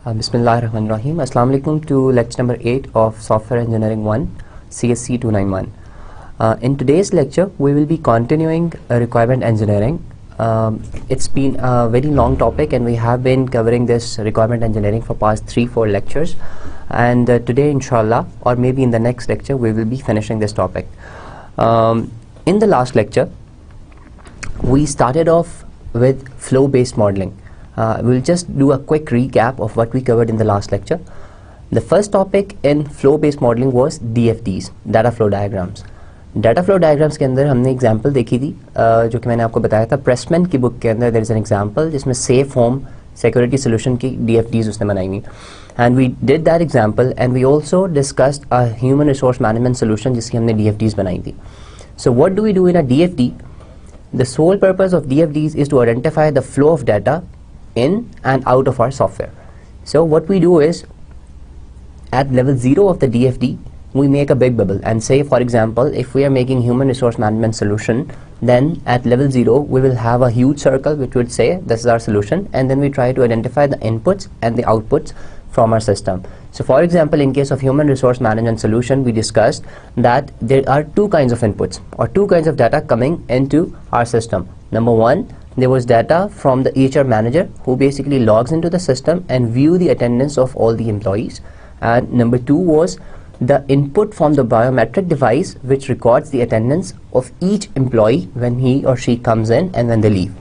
Bismillahirrahmanirrahim. Assalamu alaikum to lecture number 8 of Software Engineering 1, CSC 291. In today's lecture, we will be continuing requirement engineering. It's been a very long topic and we have been covering this requirement engineering for past 3-4 lectures. And today, inshallah, or maybe in the next lecture, we will be finishing this topic. In the last lecture, we started off with flow-based modeling. We'll just do a quick recap of what we covered in the last lecture. The first topic in flow-based modeling was DFDs, data flow diagrams. Data flow diagrams के अंदर हमने example देखी थी जो कि मैंने आपको बताया था. प्रेसमैन की बुक के अंदर there is an example जिसमें सेफ होम सिक्योरिटी सोल्यूशन की DFDs उसने बनाई हुई. And we did that example and we also discussed a human resource management solution जिसकी हमने DFDs बनाई थी. So what do we do in a DFD? The sole purpose of DFDs is to identify the flow of data in and out of our software. So what we do is, at level 0 of the DFD, we make a big bubble and say, for example, if we are making human resource management solution, then at level 0 we will have a huge circle which would say this is our solution, and then we try to identify the inputs and the outputs from our system. So for example, in case of human resource management solution, we discussed that there are two kinds of inputs or two kinds of data coming into our system. Number one, there was data from the HR manager who basically logs into the system and view the attendance of all the employees. And number two was the input from the biometric device which records the attendance of each employee when he or she comes in and when they leave.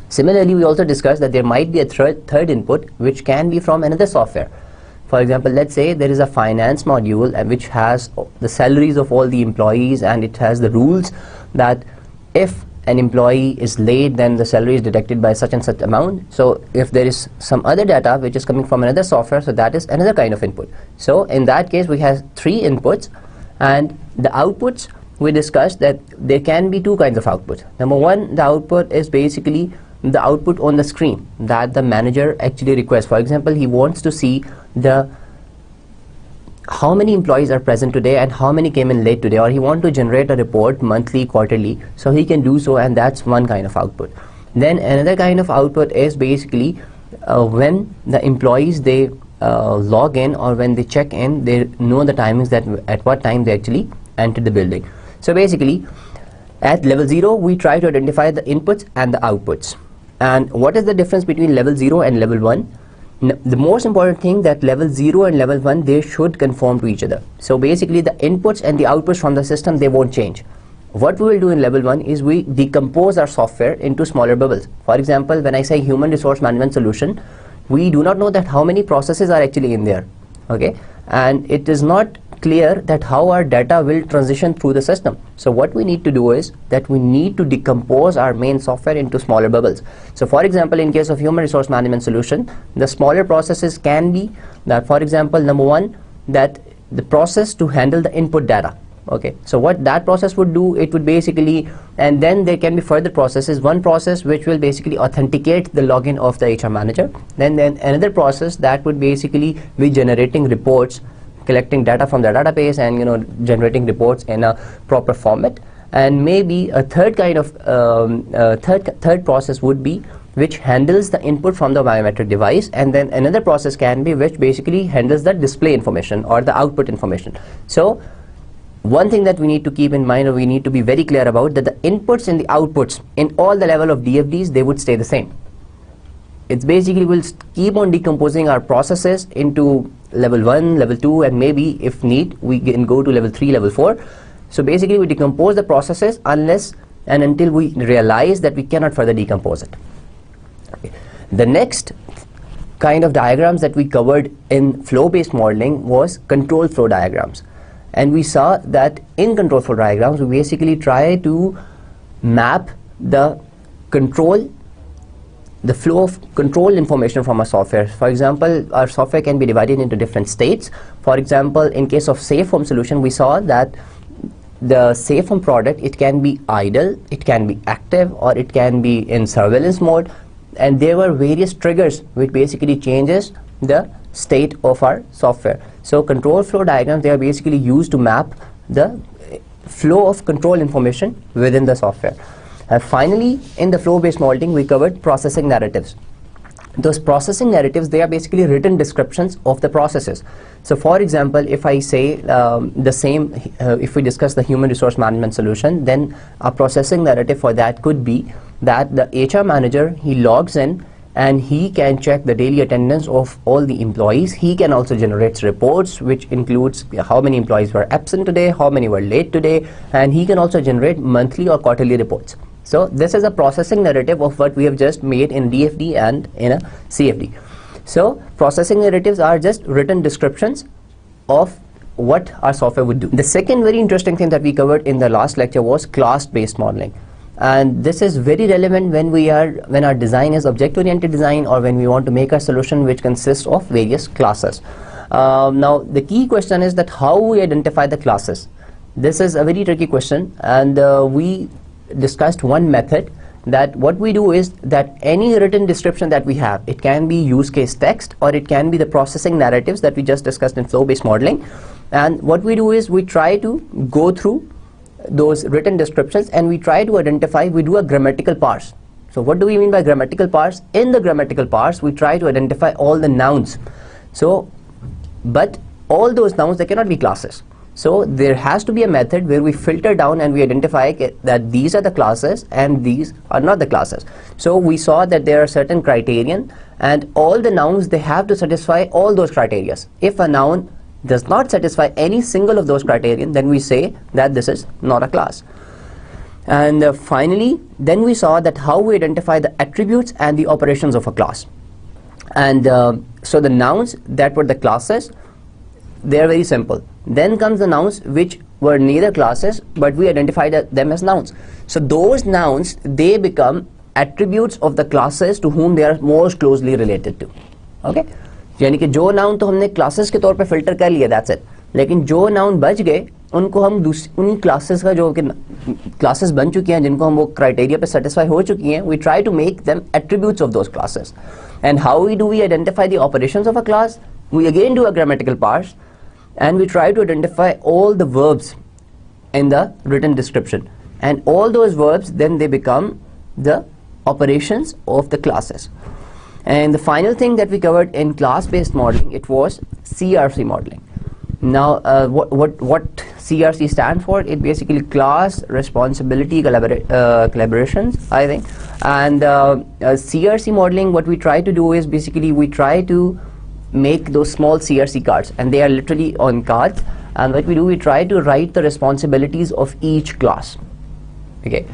Similarly, we also discussed that there might be a third input which can be from another software. For example, let's say there is a finance module which has the salaries of all the employees, and it has the rules that if an employee is late, then the salary is deducted by such and such amount. So if there is some other data which is coming from another software, so that is another kind of input. So in that case, we have three inputs, and the outputs, we discussed that there can be two kinds of outputs. Number one, the output is basically the output on the screen that the manager actually requests. For example, he wants to see the how many employees are present today and how many came in late today, or he wants to generate a report monthly, quarterly, so he can do so, and that's one kind of output. Then another kind of output is basically when the employees they log in or when they check in, they know the timings that at what time they actually entered the building. So basically at level 0 we try to identify the inputs and the outputs. And what is the difference between level 0 and level 1? The most important thing that level 0 and level 1, they should conform to each other. So basically the inputs and the outputs from the system, they won't change. What we will do in level 1 is we decompose our software into smaller bubbles. For example, when I say human resource management solution, we do not know that how many processes are actually in there, okay? And it is not clear that how our data will transition through the system. So what we need to do is that we need to decompose our main software into smaller bubbles. So for example, in case of human resource management solution, the smaller processes can be that, for example, number one, that the process to handle the input data. Okay, so what that process would do, it would basically, and then there can be further processes. One process which will basically authenticate the login of the HR manager. Then another process that would basically be generating reports, collecting data from the database, and generating reports in a proper format. And maybe a third kind of third process would be which handles the input from the biometric device, and then another process can be which basically handles the display information or the output information. So one thing that we need to keep in mind, or we need to be very clear about, that the inputs and the outputs in all the level of DFDs, they would stay the same. It's basically we'll keep on decomposing our processes into level 1, level 2, and maybe if need we can go to level 3, level 4. So basically we decompose the processes unless and until we realize that we cannot further decompose it. Okay. The next kind of diagrams that we covered in flow-based modeling was control flow diagrams. And we saw that in control flow diagrams, we basically try to map the flow of control information from our software. For example, our software can be divided into different states. For example, in case of safe home solution, we saw that the safe home product, it can be idle, it can be active, or it can be in surveillance mode. And there were various triggers which basically changes the state of our software. So control flow diagrams, they are basically used to map the flow of control information within the software. Finally, in the flow-based modeling, we covered processing narratives. those processing narratives, they are basically written descriptions of the processes. So for example, if I say the same, if we discuss the human resource management solution, then a processing narrative for that could be that the HR manager, he logs in and he can check the daily attendance of all the employees. He can also generate reports, which includes how many employees were absent today, how many were late today, and he can also generate monthly or quarterly reports. So this is a processing narrative of what we have just made in DFD and in a CFD. So processing narratives are just written descriptions of what our software would do. The second very interesting thing that we covered in the last lecture was class-based modeling. And this is very relevant when our design is object-oriented design, or when we want to make a solution which consists of various classes. Now the key question is that how we identify the classes. This is a very tricky question, and we discussed one method, that what we do is that any written description that we have, it can be use case text or it can be the processing narratives that we just discussed in flow-based modeling. And what we do is we try to go through those written descriptions and we try to identify, we do a grammatical parse. So what do we mean by grammatical parse? In the grammatical parse, we try to identify all the nouns. So, but all those nouns, they cannot be classes. So there has to be a method where we filter down and we identify that these are the classes and these are not the classes. So we saw that there are certain criterion, and all the nouns, they have to satisfy all those criteria. If a noun does not satisfy any single of those criterion, then we say that this is not a class. And finally, then we saw that how we identify the attributes and the operations of a class. And so the nouns that were the classes, they are very simple. Then comes the nouns which were neither classes, but we identified them as nouns. So those nouns, they become attributes of the classes to whom they are most closely related to. Okay? यानी कि जो noun तो हमने classes के तौर पे filter कर लिया, दैट्स इट, लेकिन जो नाउन बच गए उनको हम उन्हीं क्लासेस का, जो कि क्लासेस बन चुकी हैं, जिनको हम वो क्राइटेरिया पे सेटिस्फाई हो चुकी हैं, we try to make them attributes of those classes. And how do we identify the operations of a class? We again do a grammatical parse and we try to identify all the verbs in the written description, and all those verbs, then they become the operations of the classes. And the final thing that we covered in class-based modeling, it was CRC modeling. Now what CRC stands for? It basically class responsibility collaborations, I think. And CRC modeling, what we try to do is basically we try to make those small CRC cards, and they are literally on cards, and what we do, we try to write the responsibilities of each class. Okay,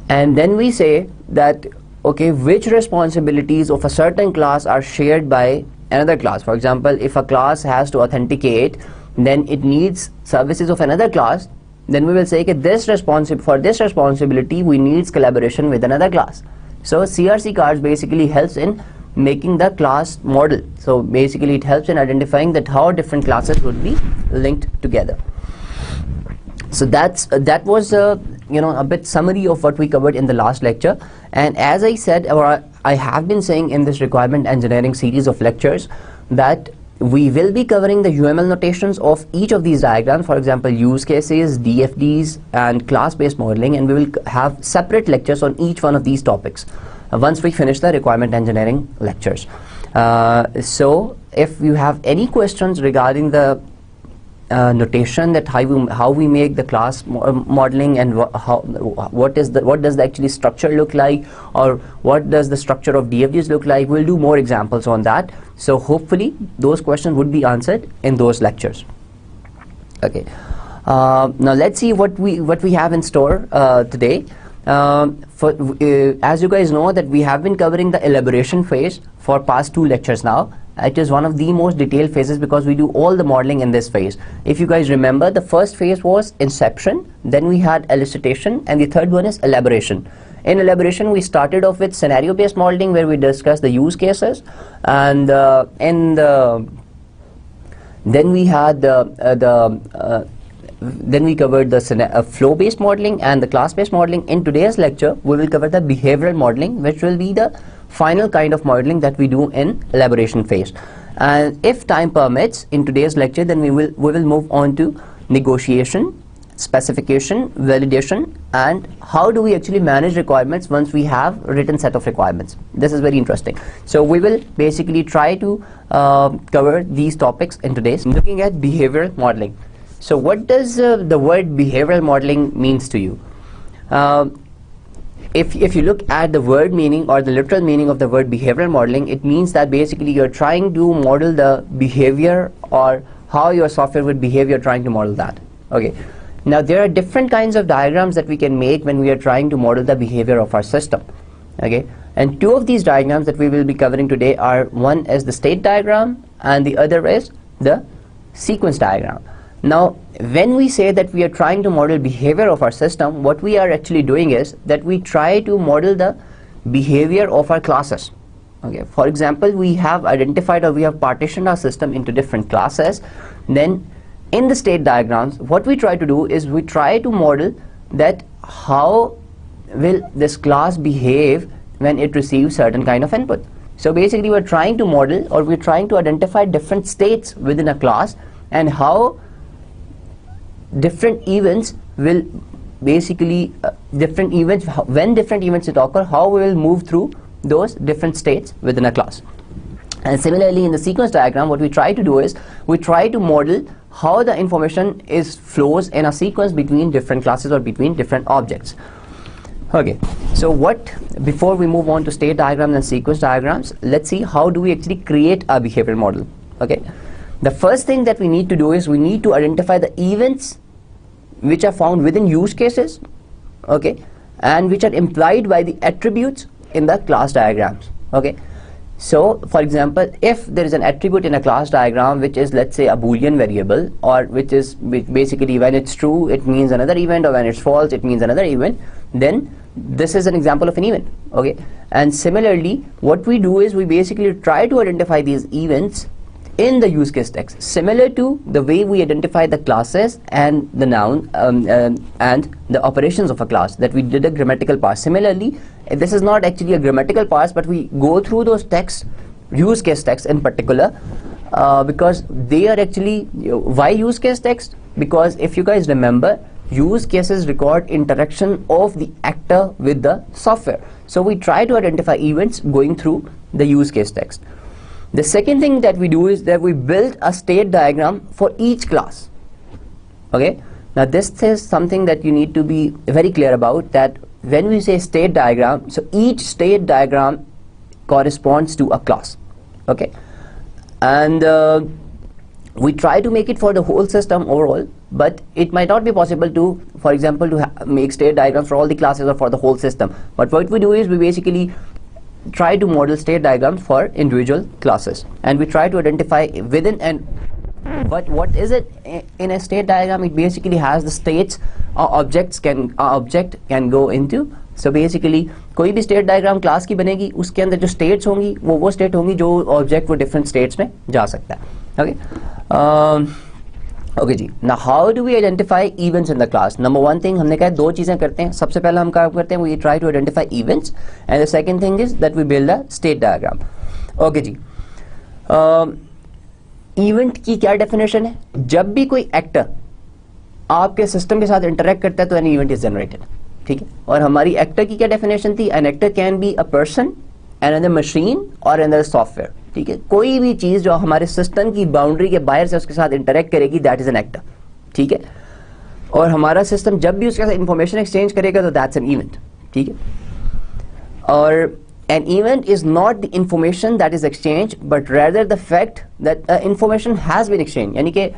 and then we say that, okay, which responsibilities of a certain class are shared by another class. For example, if a class has to authenticate, then it needs services of another class, then we will say that for this responsibility we needs collaboration with another class. So CRC cards basically helps in making the class model. So basically it helps in identifying that how different classes would be linked together. So that was a bit summary of what we covered in the last lecture. And as I said, or I have been saying in this requirement engineering series of lectures, that we will be covering the UML notations of each of these diagrams, for example use cases, DFDs and class-based modeling, and we will have separate lectures on each one of these topics once we finish the requirement engineering lectures. So if you have any questions regarding the notation, that how we make the class modeling, and what does the actually structure look like, or what does the structure of DFDs look like, we'll do more examples on that. So hopefully those questions would be answered in those lectures. Okay, now let's see what we have in store today. As you guys know, that we have been covering the elaboration phase for past 2 lectures now. It is one of the most detailed phases because we do all the modeling in this phase. If you guys remember, the first phase was inception, then we had elicitation, and the third one is elaboration. In elaboration, we started off with scenario-based modeling, where we discussed the use cases, and then we had then we covered the flow-based modeling and the class-based modeling. In today's lecture, we will cover the behavioral modeling, which will be the final kind of modeling that we do in elaboration phase. And if time permits, in today's lecture, then we will move on to negotiation specification, validation, and how do we actually manage requirements once we have a written set of requirements. This is very interesting. So we will basically try to cover these topics in today's looking at behavioral modeling. So what does the word behavioral modeling means to you? If you look at the word meaning or the literal meaning of the word behavioral modeling, it means that basically you're trying to model the behavior or how your software would behave. You're trying to model that. Okay. Now there are different kinds of diagrams that we can make when we are trying to model the behavior of our system. Okay. And two of these diagrams that we will be covering today are, one is the state diagram and the other is the sequence diagram. Now when we say that we are trying to model behavior of our system, what we are actually doing is that we try to model the behavior of our classes. Okay. For example, we have identified or we have partitioned our system into different classes. Then in the state diagrams, what we try to do is we try to model that how will this class behave when it receives certain kind of input. So basically we're trying to model or we're trying to identify different states within a class and how different events will basically when different events occur, how we will move through those different states within a class. And similarly in the sequence diagram, what we try to do is we try to model how the information flows in a sequence between different classes or between different objects. Okay, so before we move on to state diagrams and sequence diagrams, let's see how do we actually create a behavioral model. Okay, the first thing that we need to do is we need to identify the events which are found within use cases, okay, and which are implied by the attributes in the class diagrams. Okay, so for example, if there is an attribute in a class diagram which is, let's say, a Boolean variable, or which basically when it's true it means another event, or when it's false it means another event, then this is an example of an event. Okay, and similarly what we do is we basically try to identify these events in the use case text, similar to the way we identify the classes and the noun and the operations of a class, that we did a grammatical parse. Similarly, this is not actually a grammatical parse, but we go through those texts, use case text in particular, because they are actually, why use case text? Because if you guys remember, use cases record interaction of the actor with the software. So we try to identify events going through the use case text. The second thing that we do is that we build a state diagram for each class. Okay, now this is something that you need to be very clear about, that when we say state diagram, so each state diagram corresponds to a class. Okay, and we try to make it for the whole system overall, but it might not be possible to, for example, to make state diagrams for all the classes or for the whole system. But what we do is we basically try to model state diagrams for individual classes, and we try to identify within and what is it in a state diagram. It basically has the states object can go into. So basically कोई भी state diagram class की बनेगी, उसके अंदर जो states होंगी वो state होंगी जो object वो different states में जा सकता है. Okay. Okay ji, now how do we identify events in the class? Number one thing, हमने कहा दो चीज़ें करते हैं. सबसे पहला हम काम करते हैं, we try to identify events, and the second thing is that we build a state diagram. Okay ji, event की क्या definition है? जब भी कोई actor आपके system के साथ interact करता है तो an event is generated. ठीक है, और हमारी actor की क्या definition थी? An actor can be a person, another machine or another software. ठीक है, कोई भी चीज जो हमारे सिस्टम की बाउंड्री के बाहर से उसके साथ इंटरेक्ट करेगी, दैट इज एन एक्टर. ठीक है, और हमारा सिस्टम जब भी उसके साथ इंफॉर्मेशन एक्सचेंज करेगा तो दैट्स एन इवेंट. ठीक है, और an event is not the information that is exchange, but rather the fact that information has been exchange. यानी कि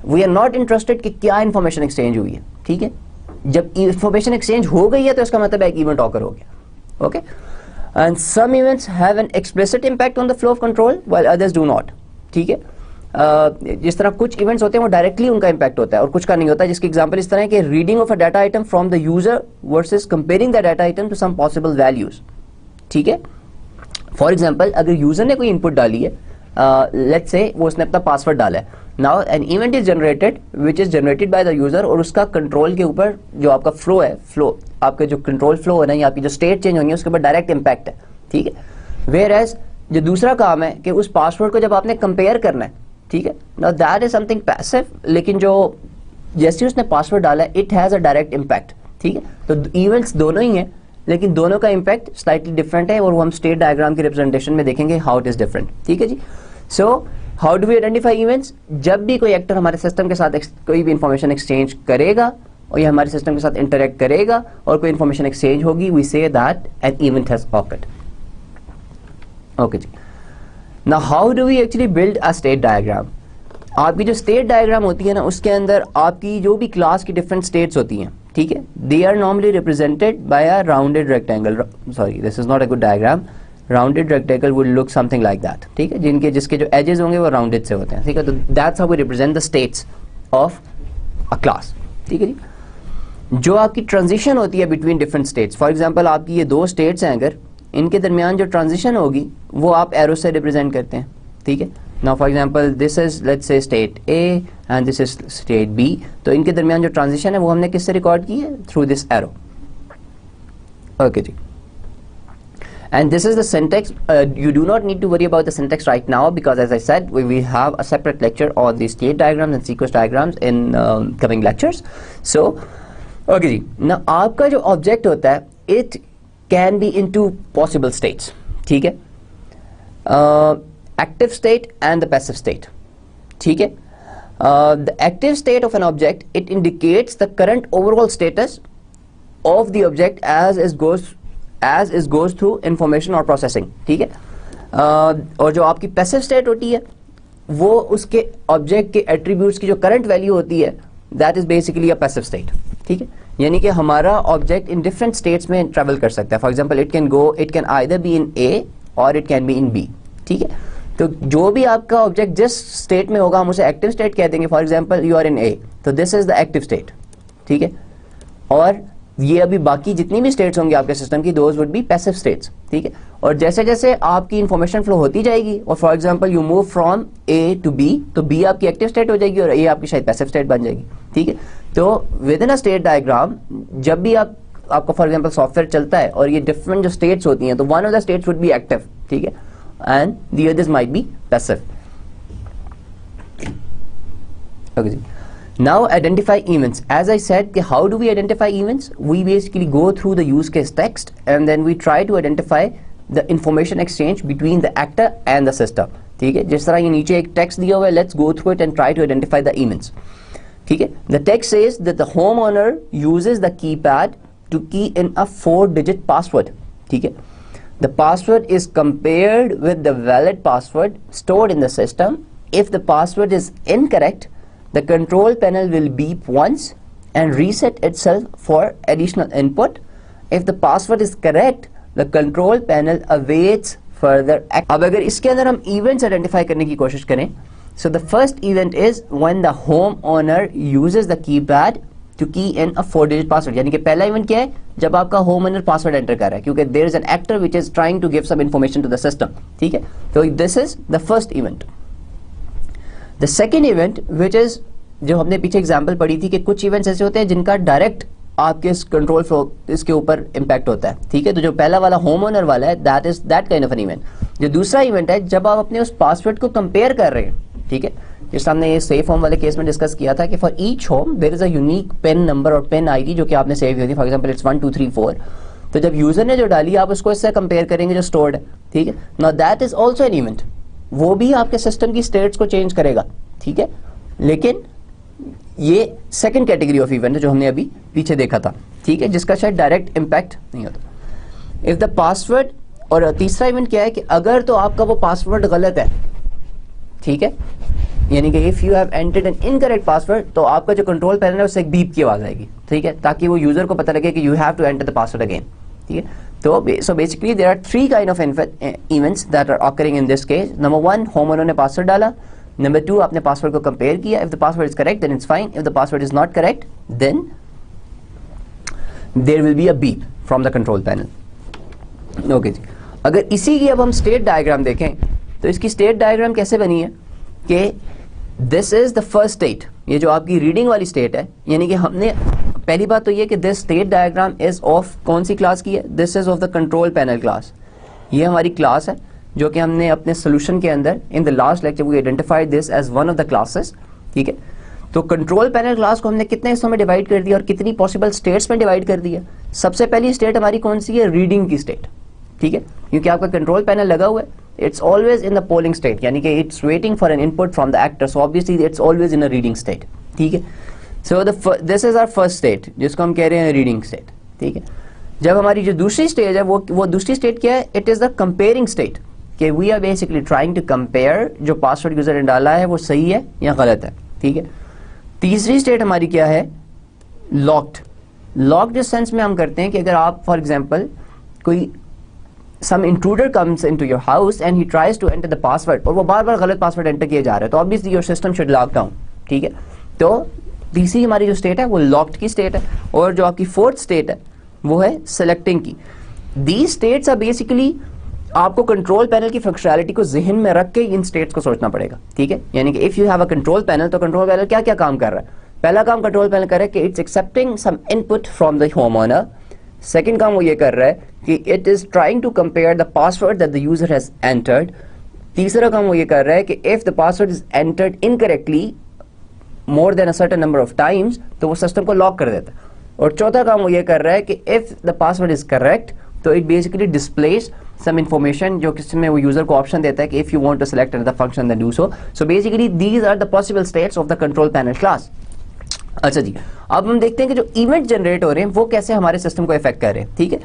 वी आर नॉट इंटरेस्टेड कि क्या इंफॉर्मेशन एक्सचेंज हुई है. ठीक है, जब इंफॉर्मेशन एक्सचेंज हो गई है तो इसका मतलब एक इवेंट ऑकर हो गया. Okay, and some events have an explicit impact on the flow of control while others do not. ठीक है, जिस तरह कुछ events होते हैं वो directly उनका impact होता है और कुछ का नहीं होता है, जिसकी example इस तरह है कि reading of a data item from the user versus comparing the data item to some possible values. ठीक है, for example अगर user ने कोई input डाली है, let's say वो उसने अपना password डाला है. Now an event is generated which is generated by the user, और उसका control के ऊपर जो आपका flow है, आपके जो कंट्रोल फ्लो है ना, या आपकी जो स्टेट चेंज होंगी उसके ऊपर डायरेक्ट इम्पैक्ट है. ठीक है, वेयर एज जो दूसरा काम है कि उस पासवर्ड को जब आपने कंपेयर करना है, ठीक है, now that is something passive, लेकिन जो जैसे उसने पासवर्ड डाला it has a direct impact, ठीक है। तो इवेंट्स दोनों ही हैं लेकिन दोनों का इम्पैक्ट स्लाइटली डिफरेंट है और वो हम स्टेट डायग्राम की रिप्रेजेंटेशन में देखेंगे हाउ इट इज़ डिफरेंट, ठीक है जी। So how do we identify events? जब भी कोई एक्टर हमारे सिस्टम के साथ कोई भी इंफॉर्मेशन एक्सचेंज करेगा और ये हमारे सिस्टम के साथ इंटरेक्ट करेगा और कोई इंफॉर्मेशन एक्सचेंज होगी, we see that an event has occurred. Okay जी। Now how do we actually build a state diagram? आपकी जो स्टेट डायग्राम होती है ना उसके अंदर आपकी जो भी क्लास की डिफरेंट स्टेट्स होती हैं, ठीक है, they are normally represented by a rounded rectangle. Sorry, this is not a good diagram. Rounded rectangle would look something like that, ठीक है, जिसके जो एजेस होंगे वो राउंडेड से होते हैं, ठीक है। तो that's how we represent the states of a class, ठीक है जी। जो आपकी ट्रांजिशन होती है between different states, for example आपकी ये दो स्टेट्स हैं, अगर इनके दरमियान जो ट्रांजिशन होगी वो आप एरो से रिप्रेजेंट करते हैं, ठीक है। Now for example this is let's say state A and this is state B, तो इनके दरमियान जो ट्रांजिशन है वो हमने किससे रिकॉर्ड की है? Through this arrow. ओके जी। And this is the syntax. You do not need to worry about the syntax right now because, as I said, we have a separate lecture on the state diagrams and sequence diagrams in coming lectures. So, okay ji. Now आपका जो object होता है, it can be in two possible states. ठीक है? Active state and the passive state. ठीक है? The active state of an object, it indicates the current overall status of the object as it goes through information or processing, ठीक है। और जो आपकी passive state होती है वो उसके ऑब्जेक्ट के एट्रीब्यूट्स की जो करंट वैल्यू होती है that is basically a passive state, ठीक है। यानी कि हमारा ऑब्जेक्ट इन डिफरेंट स्टेट्स में ट्रेवल कर सकता है। For example it can either be in A और it can be in B, ठीक है। तो जो भी आपका ऑब्जेक्ट जिस स्टेट में होगा हम उसे एक्टिव स्टेट कह देंगे। For example you are in A, तो this is the active state, ठीक है। और ये अभी बाकी जितनी भी स्टेट्स होंगी आपके सिस्टम की, those would be passive states, ठीक है। और जैसे जैसे आपकी इंफॉर्मेशन फ्लो होती जाएगी और for example you move from A to B, तो बी आपकी एक्टिव स्टेट हो जाएगी और ए आपकी शायद पैसिव स्टेट बन जाएगी, ठीक है। तो with in a state diagram जब भी आपका फॉर एग्जांपल सॉफ्टवेयर चलता है और ये डिफरेंट जो स्टेट्स होती हैं, तो one of the states would be active, ठीक है, and the others might be passive. Okay जी। Now identify events. As I said, how do we identify events? We basically go through the use case text and then we try to identify the information exchange between the actor and the system. ठीक है, जिस तरह ये नीचे एक text दिया हुआ है, let's go through it and try to identify the events. ठीक है, the text says that the homeowner uses the keypad to key in a 4-digit password. ठीक है, the password is compared with the valid password stored in the system. If the password is incorrect, the control panel will beep once and reset itself for additional input. If the password is correct, the control panel awaits further action. अब अगर इसके अंदर हम events identify करने की कोशिश करें, so the first event is when the homeowner uses the keypad to key in a 4-digit password. यानी कि पहला event क्या है? जब आपका homeowner password enter कर रहा है, क्योंकि there is an actor which is trying to give some information to the system. ठीक है, तो this is the first event. The second event, which is जो हमने पीछे एग्जांपल पढ़ी थी कि कुछ इवेंट्स ऐसे होते हैं जिनका डायरेक्ट आपके इस कंट्रोल फ्लो इसके ऊपर इम्पैक्ट होता है, ठीक है। तो जो पहला वाला होम ओनर वाला है that is that kind of an event. जो दूसरा इवेंट है जब आप अपने उस पासवर्ड को कंपेयर कर रहे हैं, ठीक है, जिस हमने ये सेफ होम वाले केस में डिस्कस किया था कि for each home there is a unique PIN number और पेन आईडी जो कि आपने सेव की थी। For example it's 1 2 3 4। तो जब यूजर ने जो डाली आप उसको इससे कंपेयर करेंगे जो स्टोर्ड है, ठीक है। Now that is also an event, वो भी आपके सिस्टम की स्टेट्स को चेंज करेगा, ठीक है। लेकिन ये सेकंड कैटेगरी ऑफ इवेंट है जो हमने अभी पीछे देखा था, ठीक है, जिसका शायद डायरेक्ट इम्पैक्ट नहीं होता। इफ द पासवर्ड, और तीसरा इवेंट क्या है कि अगर तो आपका वो पासवर्ड गलत है, ठीक है, यानी कि if you have entered an incorrect password, तो आपका जो कंट्रोल पैनल है उससे एक बीप की आवाज आएगी, ठीक है, ताकि वो यूजर को पता लगे कि you have to enter the password again, ठीक है। तो so basically there are 3 kind of events that are occurring in this case. Number 1, homeowner ने पासवर्ड डाला। Number 2, आपने पासवर्ड को कंपेयर किया। If the password is correct, then it's fine. If the password is not correct, then there will be a beep from the control panel. Okay जी। अगर इसी की अब हम स्टेट डायग्राम देखें तो इसकी स्टेट डायग्राम कैसे बनी है कि this is the first state, ये जो आपकी रीडिंग वाली स्टेट है, यानी कि हमने पहली बात तो ये कि this state diagram is of कौन सी क्लास की है? This is of the control panel class. ये हमारी क्लास है जो कि हमने अपने सोल्यूशन के अंदर in the last lecture we identified this as one of the classes, ठीक है। तो कंट्रोल पैनल क्लास को हमने कितने हिस्सों में डिवाइड कर दिया और कितनी पॉसिबल स्टेट्स में डिवाइड कर दिया। सबसे पहली स्टेट हमारी कौन सी है, रीडिंग की स्टेट, ठीक है, क्योंकि आपका कंट्रोल पैनल लगा हुआ है, it's always in the polling state, यानी कि it's waiting for an input from the actor, so obviously it's always in a reading state, ठीक है। So this is our first state जिसको हम कह रहे हैं रीडिंग स्टेट, ठीक है। जब हमारी जो दूसरी स्टेज है वो दूसरी स्टेट क्या है, it is the comparing state, कि we are basically trying to compare जो पासवर्ड यूजर ने डाला है वो सही है या गलत है, ठीक है। तीसरी स्टेट हमारी क्या है, लॉक्ड। लॉक्ड इस सेंस में हम करते हैं कि अगर आप फॉर एग्जांपल कोई some intruder comes into your house and he tries to enter the password और वो बार बार गलत पासवर्ड एंटर किया जा रहा है, तो obviously your system should lock down, ठीक है। तो तीसरी हमारी जो स्टेट है वो लॉक्ड की स्टेट है, और जो आपकी फोर्थ स्टेट है वो है सेलेक्टिंग की। These states are basically आपको कंट्रोल पैनल की फंक्शनैलिटी को जहन में रख के इन स्टेट्स को सोचना पड़ेगा, ठीक है। यानी कि if you have a control panel, तो कंट्रोल पैनल क्या क्या काम कर रहा है, पहला काम कंट्रोल पैनल कर रहा है कि it's accepting some input from the home owner. Second काम वो ये कर रहा है कि it is trying to compare the password that the user has entered. तीसरा काम वो ये कर रहा है कि if the password is entered incorrectly more than a certain number of times, तो वो सिस्टम को लॉक कर देता है। और चौथा काम वो ये कर रहा है कि if the password is correct, तो it basically displays some information जो किसमें वो यूजर को ऑप्शन देता है कि if you want to select another function then do so. So basically these are the possible states of the control panel class. अच्छा जी, अब हम देखते हैं कि जो इवेंट जनरेट हो रहे हैं वो कैसे हमारे सिस्टम को इफेक्ट कर रहे हैं, ठीक है।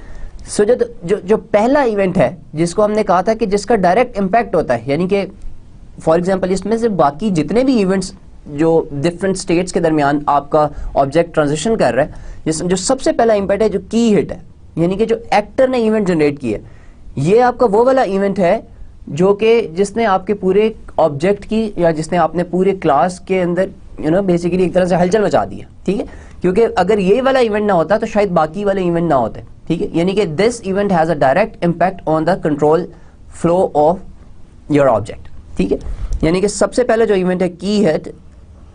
सो जो पहला इवेंट है जिसको हमने कहा था कि जिसका डायरेक्ट इम्पैक्ट होता है, यानी कि फॉर एग्जांपल इसमें से बाकी जितने भी इवेंट्स जो डिफरेंट स्टेट्स के दरमियान आपका ऑब्जेक्ट ट्रांजिशन कर रहा है, जो सबसे पहला इम्पैक्ट है जो की हिट है, यानी कि जो एक्टर ने इवेंट जनरेट किया, ये आपका वो वाला इवेंट है जो कि जिसने आपके पूरे ऑब्जेक्ट की या जिसने आपने पूरे क्लास के अंदर बेसिकली एक तरह से हलचल मचा दी है, ठीक है। क्योंकि अगर ये वाला इवेंट ना होता तो शायद बाकी वाले इवेंट ना होते, ठीक है। यानी कि this event has a direct impact on the control flow of your object, ठीक है। यानी कि सबसे पहले जो इवेंट है की hit,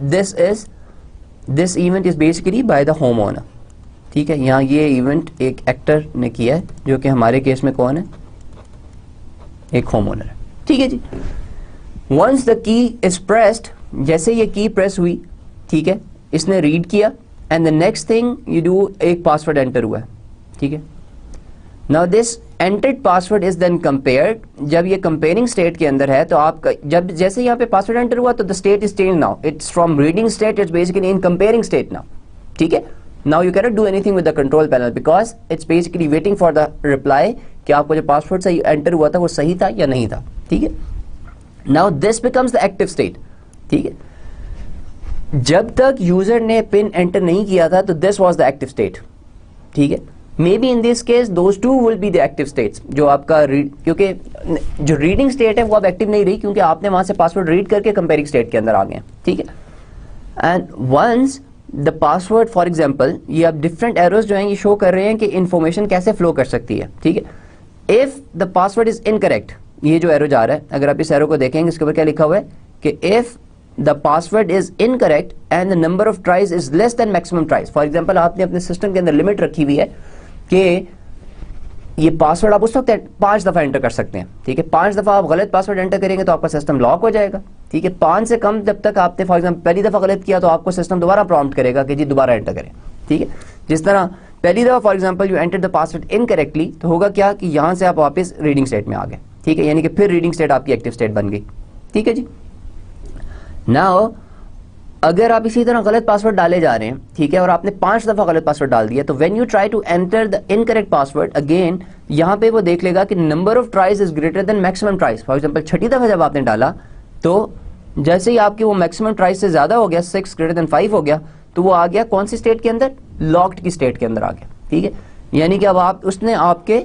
this event is basically by the home owner, ठीक है। यहाँ ये इवेंट एक एक्टर ने किया है जो कि हमारे केस में कौन है, एक होम ओनर है, ठीक है जी। Once the key is pressed, जैसे ये की प्रेस हुई, ठीक है, इसने रीड किया and the next thing you do, एक पासवर्ड एंटर हुआ है, ठीक है। Now this entered password is then compared. जब ये कंपेयरिंग स्टेट के अंदर है तो आपका जब जैसे यहाँ पे पासवर्ड एंटर हुआ तो the state is change now, it's from reading state, it's basically in comparing state now, ठीक है। Now you cannot do anything with the control panel because it's basically waiting for the reply कि आपको जो password सही enter हुआ था वो सही था या नहीं था, ठीक है। Now this becomes the active state, ठीक है। जब तक यूजर ने पिन एंटर नहीं किया था तो this was the active state, ठीक है। May be in this case those two will be the active states, जो आपका क्योंकि जो रीडिंग स्टेट है वो अब एक्टिव नहीं रही क्योंकि आपने वहां से पासवर्ड रीड करके कंपेयरिंग स्टेट के अंदर आ गए, ठीक है। And once the password for example, ये अब डिफरेंट एरोज जो हैं ये शो कर रहे हैं कि इंफॉर्मेशन कैसे फ्लो कर सकती है, ठीक है। If the password is incorrect, ये जो एरो जा रहा है, अगर आप इस एरो को देखेंगे इसके ऊपर क्या लिखा हुआ है कि if the password is incorrect and the number of tries is less than maximum tries. For example आपने अपने सिस्टम के अंदर लिमिट रखी हुई है कि ये पासवर्ड आप उस वक्त 5 दफा एंटर कर सकते हैं, ठीक है। 5 दफा आप गलत पासवर्ड एंटर करेंगे तो आपका सिस्टम लॉक हो जाएगा, ठीक है। 5 से कम जब तक आपने फॉर एग्जांपल पहली दफा गलत किया तो आपको सिस्टम दोबारा प्रॉम्प्ट करेगा कि जी दोबारा एंटर करें, ठीक है। जिस तरह पहली दफा for example you enter the password incorrectly, तो होगा क्या कि यहां से आप वापस रीडिंग स्टेट में आ गए, ठीक है। यानी कि फिर रीडिंग स्टेट आपकी एक्टिव स्टेट बन गई, ठीक है जी। नाउ अगर आप इसी तरह गलत पासवर्ड डाले जा रहे हैं, ठीक है, और आपने 5 दफा गलत पासवर्ड डाल दिया, तो when you try to enter the incorrect password again, यहां पे वो देख लेगा कि number of tries is greater than maximum tries. For example छठी दफा जब आपने डाला तो जैसे ही आपकी वो मैक्सिमम ट्राइज से ज्यादा हो गया, 6 ग्रेटर देन 5 हो गया, तो वो आ गया कौन सी स्टेट के अंदर, लॉक्ड की स्टेट के अंदर आ गया, ठीक है। यानी कि अब उसने आपके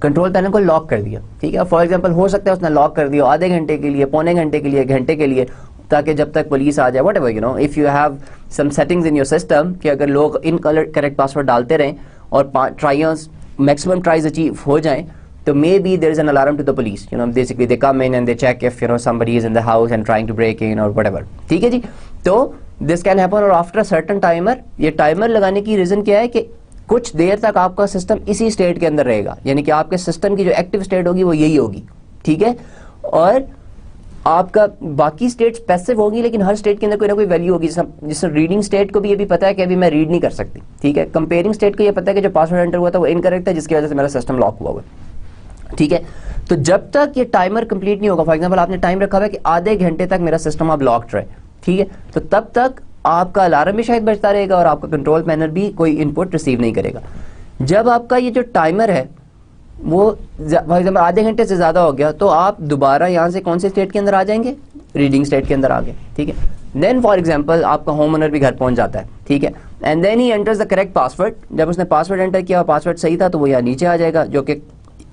कंट्रोल पैनल को लॉक कर दिया, ठीक है। फॉर एग्जांपल हो सकता है उसने लॉक कर दिया आधे घंटे के लिए, पौने घंटे के लिए, घंटे के लिए, ताकि जब तक पुलिस आ जाए, whatever you know, if you have some settings in your system कि अगर लोग इनकरेक्ट पासवर्ड डालते रहें और ट्राइज मैक्सिमम ट्राइज अचीव हो जाएं, तो maybe there is an alarm to the police, you know, basically they come in and they check if you know somebody is in the house and trying to break in और whatever, ठीक है जी। तो this can happen, और after certain timer, ये timer लगाने की reason क्या है कि कुछ देर तक आपका सिस्टम इसी स्टेट के अंदर रहेगा, यानी कि आपके सिस्टम की जो एक्टिव स्टेट होगी वो यही होगी, ठीक है। और आपका बाकी स्टेट्स पैसिव होगी, लेकिन हर स्टेट के अंदर कोई ना कोई वैल्यू होगी। जिससे रीडिंग स्टेट को भी ये भी पता है कि अभी मैं रीड नहीं कर सकती, ठीक है। कंपेयरिंग स्टेट को ये पता है कि जो पासवर्ड एंटर हुआ था वो इनकरेक्ट है, जिसकी वजह से मेरा सिस्टम लॉक हुआ हुआ है, ठीक है। तो जब तक ये टाइमर कंप्लीट नहीं होगा, फॉर एग्जांपल आपने टाइम रखा हुआ है कि आधे घंटे तक मेरा सिस्टम अब लॉक्ड रहे, ठीक है, तो तब तक आपका अलार्म भी शायद बजता रहेगा और आपका कंट्रोल पैनल भी कोई इनपुट रिसीव नहीं करेगा। जब आपका ये जो टाइमर है वो फॉर एग्जाम्पल आधे घंटे से ज़्यादा हो गया, तो आप दोबारा यहाँ से कौन से स्टेट के अंदर आ जाएंगे, रीडिंग स्टेट के अंदर आ गए, ठीक है। देन फॉर एग्जाम्पल आपका होम ओनर भी घर पहुँच जाता है, ठीक है, and then he enters the correct password. जब उसने पासवर्ड एंटर किया और पासवर्ड सही था तो वो यहाँ नीचे आ जाएगा, जो कि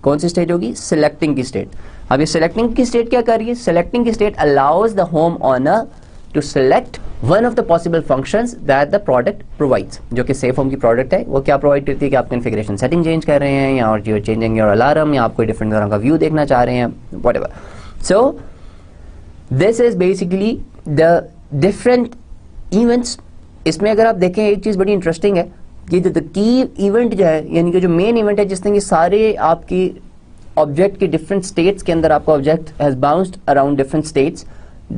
कौन सी स्टेट होगी, सिलेक्टिंग की स्टेट। अब ये सिलेक्टिंग की स्टेट क्या कर रही है, सिलेक्टिंग की state allows the home owner to select one of the possible functions that the product provides. जो कि सेफ होम की प्रोडक्ट है, वो क्या प्रोवाइड करती है कि आप कॉन्फ़िगरेशन सेटिंग चेंज कर रहे हैं, या और यू चेंजिंग योर अलार्म, या आप कोई डिफरेंट तरह का व्यू देखना चाह रहे हैं, whatever. So this is basically the different events. इसमें अगर आप देखें एक चीज़ बड़ी इंटरेस्टिंग है कि द की इवेंट जो है, यानी कि जो मेन इवेंट है जिसने ये सारे आपकी ऑब्जेक्ट के डिफरेंट स्टेट्स के अंदर आपका object has bounced around different states,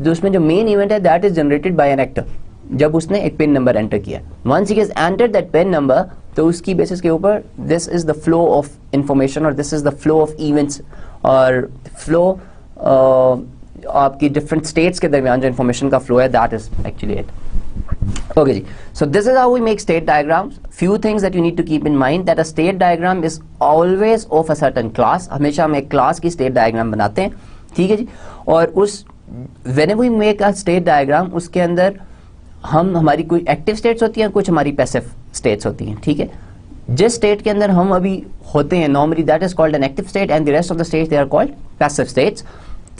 उसमें जो मेन इवेंट है that is generated by an actor. जब उसने एक पिन नंबर एंटर किया, once he has entered that pin number, तो उसकी बेसिस के ऊपर this is the flow of information और this is the flow of events और फ्लो आपकी डिफरेंट स्टेट्स के दरमियान जो इंफॉर्मेशन का फ्लो है, that is actually it. Okay ji, so this is how we make state diagrams. Few things that you need to keep in mind, that a state diagram is always of a certain class. हमेशा हम एक class की state diagram बनाते हैं, ठीक है जी। और उस whenever we make a state diagram, उसके अंदर हमारी कोई active states होती हैं, कुछ हमारी passive states होती हैं, ठीक है। जिस state के अंदर हम अभी होते हैं normally that is called an active state and the rest of the states they are called passive states,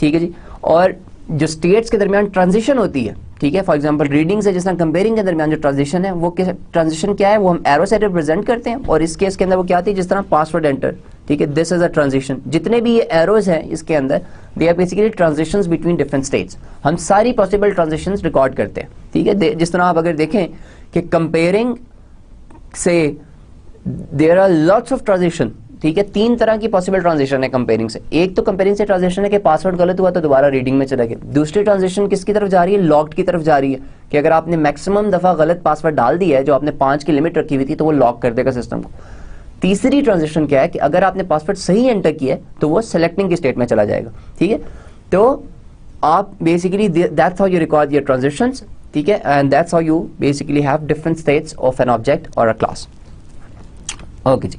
ठीक है जी। और जो states के दरमियान transition होती है, ठीक है, फॉर एग्जांपल रीडिंग से जिस तरह कंपेयरिंग के दरमियान जो ट्रांजिशन है, वो ट्रांजिशन क्या है, वो हम एरो से रिप्रेजेंट करते हैं। और इस केस के अंदर वो क्या आती है, जिस तरह पासवर्ड एंटर, ठीक है, दिस इज अ ट्रांजिशन। जितने भी ये एरोज हैं इसके अंदर, they are basically transitions between different states. हम सारी पॉसिबल ट्रांजिशंस रिकॉर्ड करते हैं, ठीक है। जिस तरह आप अगर देखें कि कंपेयरिंग से there are lots of transition, ठीक है। 3 तरह की पॉसिबल ट्रांजिशन है कंपेयरिंग से। एक तो कंपेयरिंग से ट्रांजिशन है कि पासवर्ड गलत हुआ तो दोबारा रीडिंग में चला गया। दूसरी ट्रांजिशन किसकी तरफ जा रही है, लॉक्ड की तरफ जा रही है, कि अगर आपने मैक्सिमम दफ़ा गलत पासवर्ड डाल दिया है, जो आपने 5 की लिमिट रखी हुई थी, तो वो लॉक कर देगा सिस्टम को। तीसरी ट्रांजिशन क्या है कि अगर आपने पासवर्ड सही एंटर किया है तो वो सेलेक्टिंग की स्टेट में चला जाएगा, ठीक है। तो आप basically that's how you record your transitions, ठीक है, and that's how you basically have different states of an object और अ क्लास। ओके जी।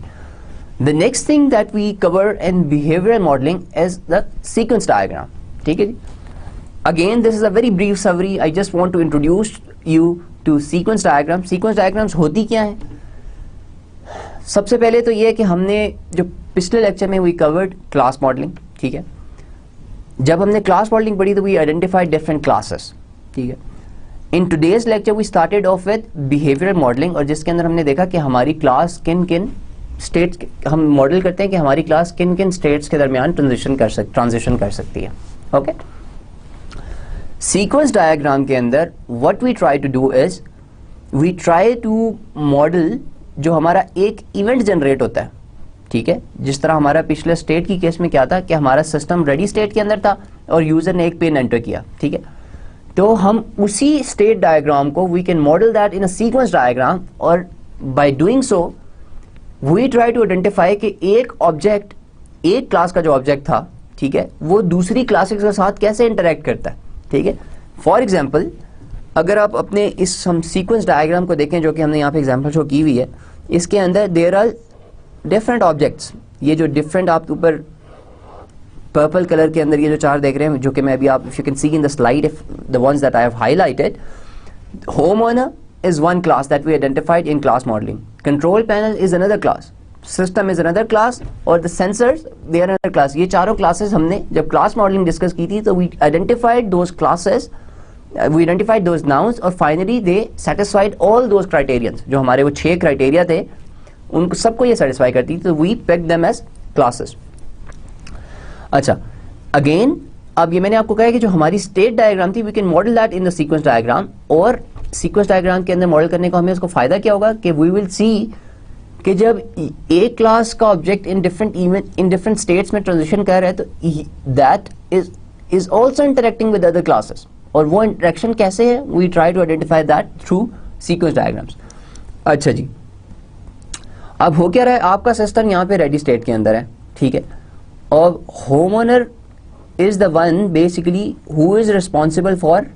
The next thing that we cover in behavioral modeling is the sequence diagram. ठीक है जी। Again, this is a very brief summary. I just want to introduce you to sequence diagram. Sequence diagrams होती क्या है? सबसे पहले तो ये है कि हमने जो पिछले लेक्चर में we covered class modeling, ठीक है। जब हमने class modeling पढ़ी तो we identified different classes, ठीक है। In today's lecture we started off with behavioral modeling, और जिसके अंदर हमने देखा कि हमारी क्लास किन किन स्टेट्स हम मॉडल करते हैं कि हमारी क्लास किन किन स्टेट्स के दरमियान ट्रांजिशन कर सकती है, ओके। सीक्वेंस डायग्राम के अंदर what we try to do is we try to model जो हमारा एक इवेंट जनरेट होता है, ठीक है। जिस तरह हमारा पिछले स्टेट की केस में क्या था कि हमारा सिस्टम रेडी स्टेट के अंदर था और यूजर ने एक पिन एंटर किया, ठीक है। तो हम उसी स्टेट डायग्राम को we can model that in a sequence diagram, और by doing so we try to identify कि एक ऑब्जेक्ट, एक क्लास का जो ऑब्जेक्ट था, ठीक है, वो दूसरी क्लासेस के साथ कैसे इंटरेक्ट करता है, ठीक है। फॉर एग्जांपल अगर आप अपने इस हम सीक्वेंस डायग्राम को देखें, जो कि हमने यहाँ पे एग्जांपल शो की हुई है, इसके अंदर देयर आर डिफरेंट ऑब्जेक्ट्स। ये जो डिफरेंट आप ऊपर पर्पल कलर के अंदर ये जो 4 देख रहे हैं, जो कि मैं अभी आप if you can see in the slide, if the ones that I have highlighted, home owner is one class that we identified in class modeling. Control panel is another class. System is another class. और the sensors they are another class. ये चारों classes हमने जब class modeling discuss की थी तो we identified those classes, we identified those nouns, और finally they satisfied all those criterions. जो हमारे वो 6 criteria थे, उनको सबको ये satisfy करती थी, तो we picked them as classes. अच्छा, again अब ये मैंने आपको कहा कि जो हमारी स्टेट डायग्राम थी, we can model that in the sequence diagram, और सीक्वेंस डायग्राम के अंदर मॉडल करने को हमें उसको फायदा क्या होगा कि वी विल सी कि जब एक क्लास का ऑब्जेक्ट इन डिफरेंट स्टेट्स में ट्रांजिशन कर रहा है, तो that is is also interacting with other classes. और वो interaction कैसे है? We try to identify that through sequence diagrams. अच्छा जी, अब हो क्या रहा है, आपका सिस्टम यहाँ पे रेडी स्टेट के अंदर है, ठीक है, और home owner is the one basically who is responsible for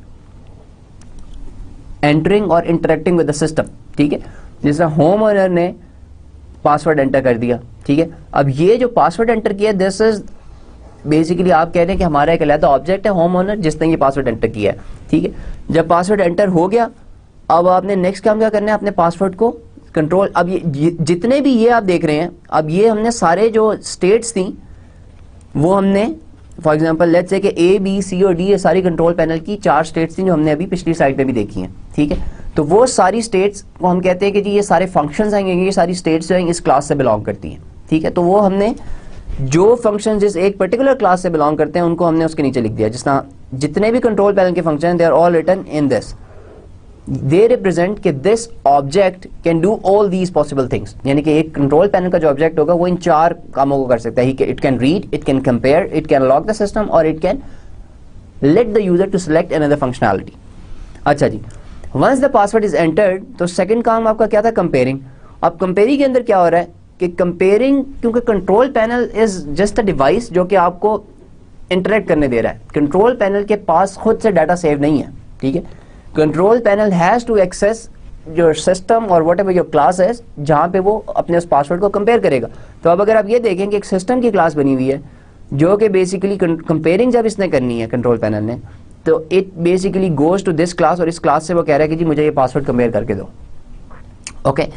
entering और इंटरेक्टिंग विद द सिस्टम, ठीक है। जैसे होम ओनर ने पासवर्ड एंटर कर दिया, ठीक है, अब ये जो पासवर्ड एंटर किया दिस इज बेसिकली आप कह रहे हैं कि हमारा एक अलग ऑब्जेक्ट है होम ओनर जिसने ये पासवर्ड एंटर किया है, ठीक है। जब पासवर्ड एंटर हो गया, अब आपने नेक्स्ट काम क्या करना है, अपने पासवर्ड को कंट्रोल, अब ये जितने भी ये आप देख रहे हैं, अब ये हमने सारे जो स्टेट्स थी वो हमने फॉर एग्जांपल लेट्स से कि ए बी सी और डी ये सारी कंट्रोल पैनल की 4 स्टेट्स थी जो हमने अभी पिछली स्लाइड में भी देखी हैं, ठीक है। तो वो सारी स्टेट्स को हम कहते हैं कि जी ये सारे फंक्शंस आएंगे, ये सारी स्टेट्स जो हैं इस क्लास से बिलोंग करती हैं, ठीक है। तो वो हमने जो फंक्शन जिस एक पर्टिकुलर क्लास से बिलोंग करते हैं उनको हमने उसके नीचे लिख दिया, जिस तरह जितने भी कंट्रोल पैनल के function they are all written in this, they represent कि this object can do all these possible things, यानी कि एक कंट्रोल पैनल का जो ऑब्जेक्ट होगा वो इन 4 कामों को कर सकता है। It can read, it can compare, it can lock the system और it can let the user to select another functionality. अच्छा जी, once the password is entered, तो सेकंड काम आपका क्या था, कंपेयरिंग। अब कंपेयरिंग के अंदर क्या हो रहा है कि कंपेयरिंग, क्योंकि control panel is just a device जो कि आपको इंटरेक्ट करने दे रहा है, कंट्रोल पैनल के पास खुद से डाटा सेव नहीं है, ठीक है। Control panel has to access your system और वट एवर योर क्लास है जहां पे वो अपने उस पासवर्ड को कंपेयर करेगा। तो अब अगर आप ये देखें कि एक सिस्टम की क्लास बनी हुई है जो कि बेसिकली कंपेयरिंग जब इसने करनी है कंट्रोल पैनल ने, तो it basically goes to this class और इस क्लास से वो कह रहा है कि जी मुझे ये पासवर्ड कंपेयर करके दो, ओके।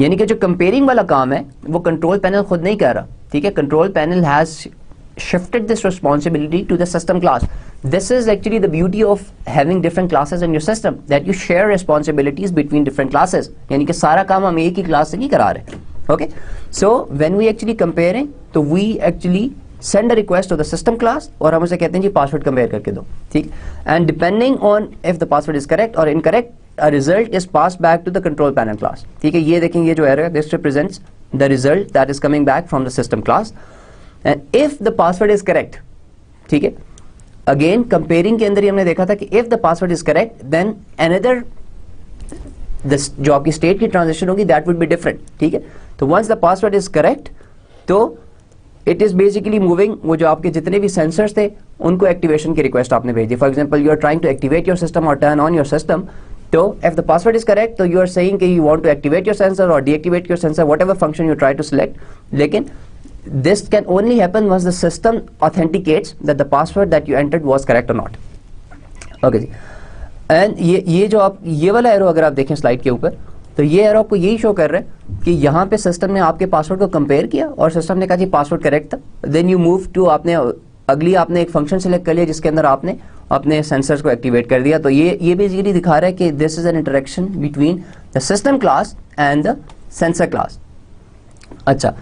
यानी कि जो कंपेयरिंग वाला काम है वो कंट्रोल पैनल खुद नहीं कर रहा, ठीक है। Control panel has shifted this responsibility to the system class. This is actually the beauty of having different classes in your system, that you share responsibilities between different classes. यानी कि सारा काम हम एक ही क्लास से नहीं करा रहे, okay? So when we actually comparing, तो we actually send a request to the system class और हम उसे कहते हैं जी पासवर्ड कंपेयर करके दो, ठीक। And depending on if the password is correct or incorrect, a result is passed back to the control panel class, ठीक है। ये देखेंगे, ये जो error, this represents the result that is coming back from the system class. And if the password is correct, ठीक है, again comparing के अंदर ही हमने देखा था कि if the password is correct then another जो आपकी स्टेट की ट्रांजिशन होगी that would be different, ठीक है। तो once the password is correct, तो it is basically moving, वो जो आपके जितने भी सेंसर्स थे उनको एक्टिवेशन की रिक्वेस्ट आपने भेज दी। For example you are trying to activate your system और टर्न ऑन योर सिस्टम, तो if the password is correct, तो you are saying कि you want to activate your sensor or deactivate your sensor, whatever function you try to select, लेकिन this can only happen once the system authenticates that the password that you entered was correct or not, okay जी। and ये जो आप ये वाला arrow अगर आप देखें स्लाइड के ऊपर, तो ये एरो आपको यही शो कर रहा है कि यहाँ पे सिस्टम ने आपके पासवर्ड को कंपेयर किया और सिस्टम ने कहा जी पासवर्ड करेक्ट था, देन यू मूव टू, आपने अगली आपने एक फंक्शन सेलेक्ट कर लिया जिसके अंदर आपने अपने सेंसर्स को एक्टिवेट कर दिया। तो ये बेसिकली दिखा रहा है कि this is an interaction between the system class and the sensor class. अच्छा,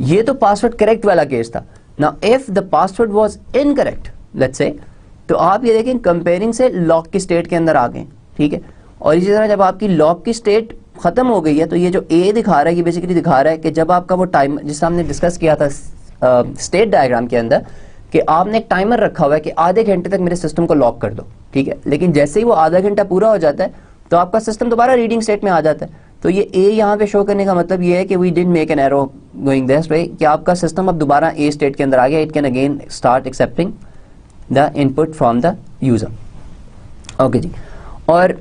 ये तो पासवर्ड करेक्ट वाला केस था। Now if the password was incorrect, let's say, तो आप ये देखें कंपेयरिंग से लॉक की स्टेट के अंदर आ गए, ठीक है। और इसी तरह जब आपकी लॉक की स्टेट खत्म हो गई है, तो ये जो ए दिखा रहा है ये बेसिकली दिखा रहा है कि जब आपका वो टाइम जिससे हमने डिस्कस किया था स्टेट डायग्राम के अंदर कि आपने एक टाइमर रखा हुआ है कि आधे घंटे तक मेरे सिस्टम को लॉक कर दो, ठीक है। लेकिन जैसे ही वो आधा घंटा पूरा हो जाता है तो आपका सिस्टम दोबारा रीडिंग स्टेट में आ जाता है। तो ये ए यहाँ पे शो करने का मतलब ये है कि we didn't make an arrow going this way, कि आपका सिस्टम अब दोबारा ए स्टेट के अंदर आ गया, it can again start accepting the input from the user, okay जी। और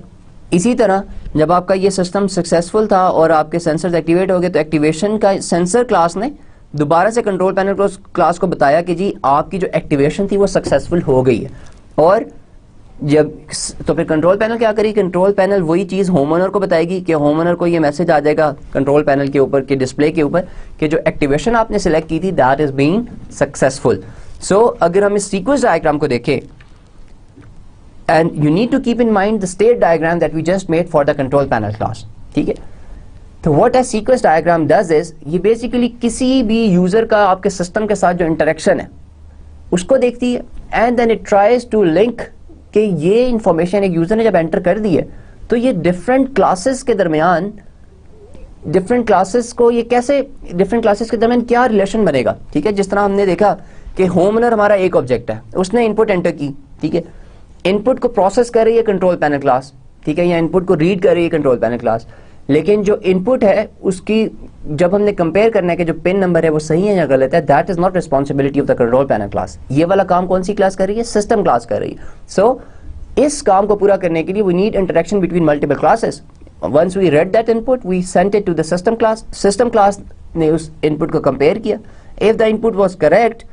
इसी तरह जब आपका ये सिस्टम सक्सेसफुल था और आपके सेंसर्स एक्टिवेट हो गए, तो एक्टिवेशन का सेंसर क्लास ने दोबारा से कंट्रोल पैनल क्लास को बताया कि जी आपकी जो एक्टिवेशन थी वो सक्सेसफुल हो गई है। और जब तो फिर कंट्रोल पैनल क्या करेगी, कंट्रोल पैनल वही चीज़ होम ओनर को बताएगी कि होम ओनर को ये मैसेज आ जाएगा कंट्रोल पैनल के ऊपर के डिस्प्ले के ऊपर कि जो एक्टिवेशन आपने सिलेक्ट की थी that is being successful. So अगर हम इस सीक्वेंस डायग्राम को देखें, and you need to keep in mind the state diagram that we just made for the control panel class, ठीक है। तो what a sequence diagram does is, ये basically किसी भी यूजर का आपके सिस्टम के साथ जो इंटरेक्शन है उसको देखती है, and then it tries to link कि ये इंफॉर्मेशन एक यूजर ने जब एंटर कर दी है तो ये डिफरेंट क्लासेस के दरमियान, डिफरेंट क्लासेस को ये कैसे, डिफरेंट क्लासेस के दरमियान क्या रिलेशन बनेगा, ठीक है। जिस तरह हमने देखा कि होम ओनर हमारा एक ऑब्जेक्ट है, उसने इनपुट एंटर की, ठीक है, इनपुट को प्रोसेस कर रही है कंट्रोल पैनल क्लास, ठीक है, या इनपुट को रीड कर रही है कंट्रोल पैनल क्लास, लेकिन जो इनपुट है उसकी जब हमने कंपेयर करना है कि जो पिन नंबर है वो सही है या गलत है, that is not responsibility of the control panel class. ये वाला काम कौन सी क्लास कर रही है? सिस्टम क्लास कर रही है। सो इस काम को पूरा करने के लिए we need interaction between multiple classes. Once we read that input we sent it to the system class, system class ने उस इनपुट को कंपेयर किया, if the input was correct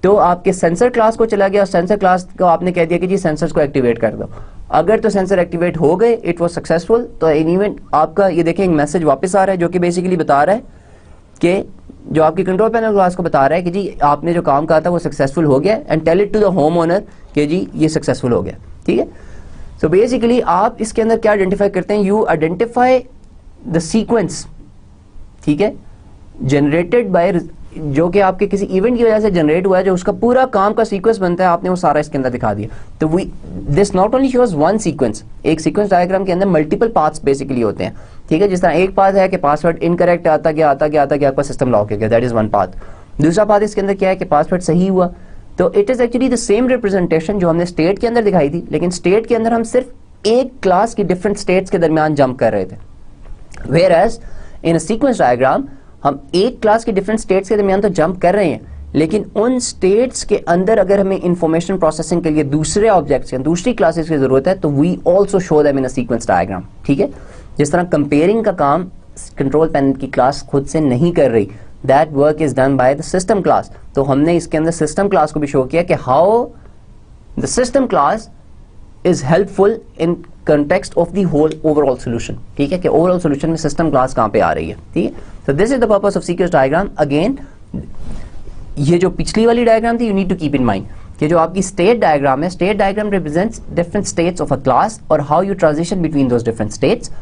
तो आपके सेंसर क्लास को चला गया, सेंसर क्लास को आपने कह दिया कि जी सेंसर्स को एक्टिवेट कर दो। अगर तो सेंसर एक्टिवेट हो गए, इट वाज सक्सेसफुल, तो इन इवेंट आपका ये देखें एक मैसेज वापस आ रहा है जो कि बेसिकली बता रहा है कि जो आपकी कंट्रोल पैनल क्लास को बता रहा है कि जी आपने जो काम कहा था वो सक्सेसफुल हो गया, and tell it to the home owner कि जी ये सक्सेसफुल हो गया, ठीक है। सो बेसिकली आप इसके अंदर क्या आइडेंटिफाई करते हैं? यू आइडेंटिफाई द सीक्वेंस, ठीक है, जनरेटेड बाय, जो कि आपके किसी इवेंट की वजह से जनरेट हुआ है, जो उसका पूरा काम का सीक्वेंस बनता है, आपने वो सारा इसके अंदर दिखा दिया। तो we this not only shows one sequence, एक सीक्वेंस डायग्राम के अंदर मल्टीपल पाथ्स बेसिकली होते हैं, ठीक है। जिस तरह एक पाथ है कि पासवर्ड इनकरेक्ट आता गया आपका सिस्टम लॉक हो गया, दैट इज वन पाथ। दूसरा पाथ इसके अंदर क्या है कि पासवर्ड सही हुआ, तो it is actually the same representation जो हमने स्टेट के अंदर दिखाई थी, लेकिन स्टेट के अंदर हम सिर्फ एक क्लास की डिफरेंट स्टेट्स के दरमियान जंप कर रहे थे, whereas in a sequence diagram हम एक क्लास के डिफरेंट स्टेट्स के दरमियान तो जंप कर रहे हैं, लेकिन उन स्टेट्स के अंदर अगर हमें इंफॉर्मेशन प्रोसेसिंग के लिए दूसरे ऑब्जेक्ट्स या दूसरी क्लासेस की जरूरत है तो we also show them in a sequence diagram, ठीक है। जिस तरह कंपेयरिंग का काम कंट्रोल पैनल की क्लास खुद से नहीं कर रही, that work is done by the system class, तो हमने इसके अंदर सिस्टम क्लास को भी शो किया कि how the system class is helpful in context of the whole overall solution, ठीक है, कि overall solution में system class कहाँ पे आ रही है, ठीक है। So this is the purpose of sequence diagram. Again, ये जो पिछली वाली diagram थी, you need to keep in mind कि जो आपकी state diagram है, state diagram represents different states of a class और how you transition between those different states,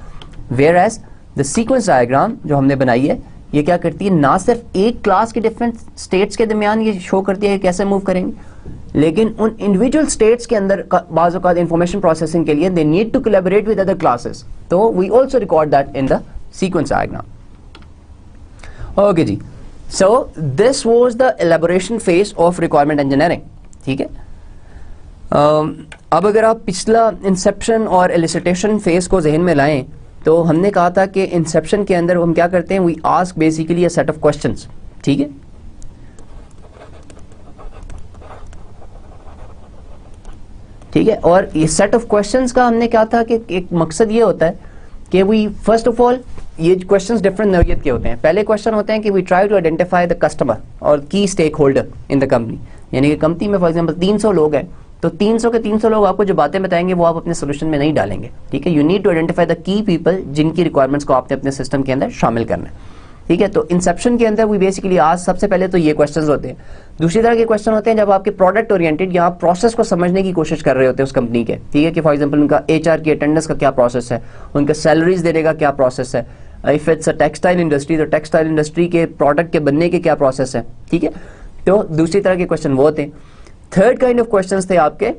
whereas the sequence diagram जो हमने बनाई है, ये क्या करती है, ना सिर्फ एक क्लास के डिफरेंट स्टेट्स के दरमियान ये शो करती है कि कैसे मूव करेंगे, लेकिन उन इंडिविजुअल स्टेट्स के अंदर बाज़ औक़ात इंफॉर्मेशन प्रोसेसिंग के लिए they need to collaborate with other classes, तो we also record that in the sequence diagram. Okay जी, so this was the elaboration phase of requirement engineering, ठीक है। अब अगर आप पिछला इंसेप्शन और एलिसिटेशन फेज को जहन में लाएं तो हमने कहा था कि इंसेप्शन के अंदर हम क्या करते हैं, we ask basically a set of questions, ठीक है। ठीक है, और ये सेट ऑफ क्वेश्चंस का हमने क्या था कि एक मकसद ये होता है कि वी फर्स्ट ऑफ ऑल, ये क्वेश्चंस डिफरेंट नौइयत के होते हैं। पहले क्वेश्चन होते हैं कि we try to identify the customer और key stakeholder in the company, यानी कि कंपनी में फॉर एग्जांपल 300 लोग हैं, तो 300 के 300 लोग आपको जो बातें बताएंगे वो आप अपने सोल्यूशन में नहीं डालेंगे, ठीक है। You need to identify the key people जिनकी रिक्वायरमेंट्स को आपने अपने सिस्टम के अंदर शामिल करना है, ठीक है। तो इंसेप्शन के अंदर वी बेसिकली आज सबसे पहले तो ये क्वेश्चंस होते हैं। दूसरी तरह के क्वेश्चन होते हैं जब आपके प्रोडक्ट ओरिएंटेड या आप प्रोसेस को समझने की कोशिश कर रहे होते हैं उस कंपनी के, ठीक है, कि फॉर एग्जांपल उनका एचआर की अटेंडेंस का क्या प्रोसेस है, उनका सैलरीज देने का क्या प्रोसेस है, if it's a textile industry तो टेक्सटाइल इंडस्ट्री के प्रोडक्ट के बनने के क्या प्रोसेस है, ठीक है। तो दूसरी तरह के क्वेश्चन वो होते हैं। थर्ड काइंड ऑफ क्वेश्चन थे आपके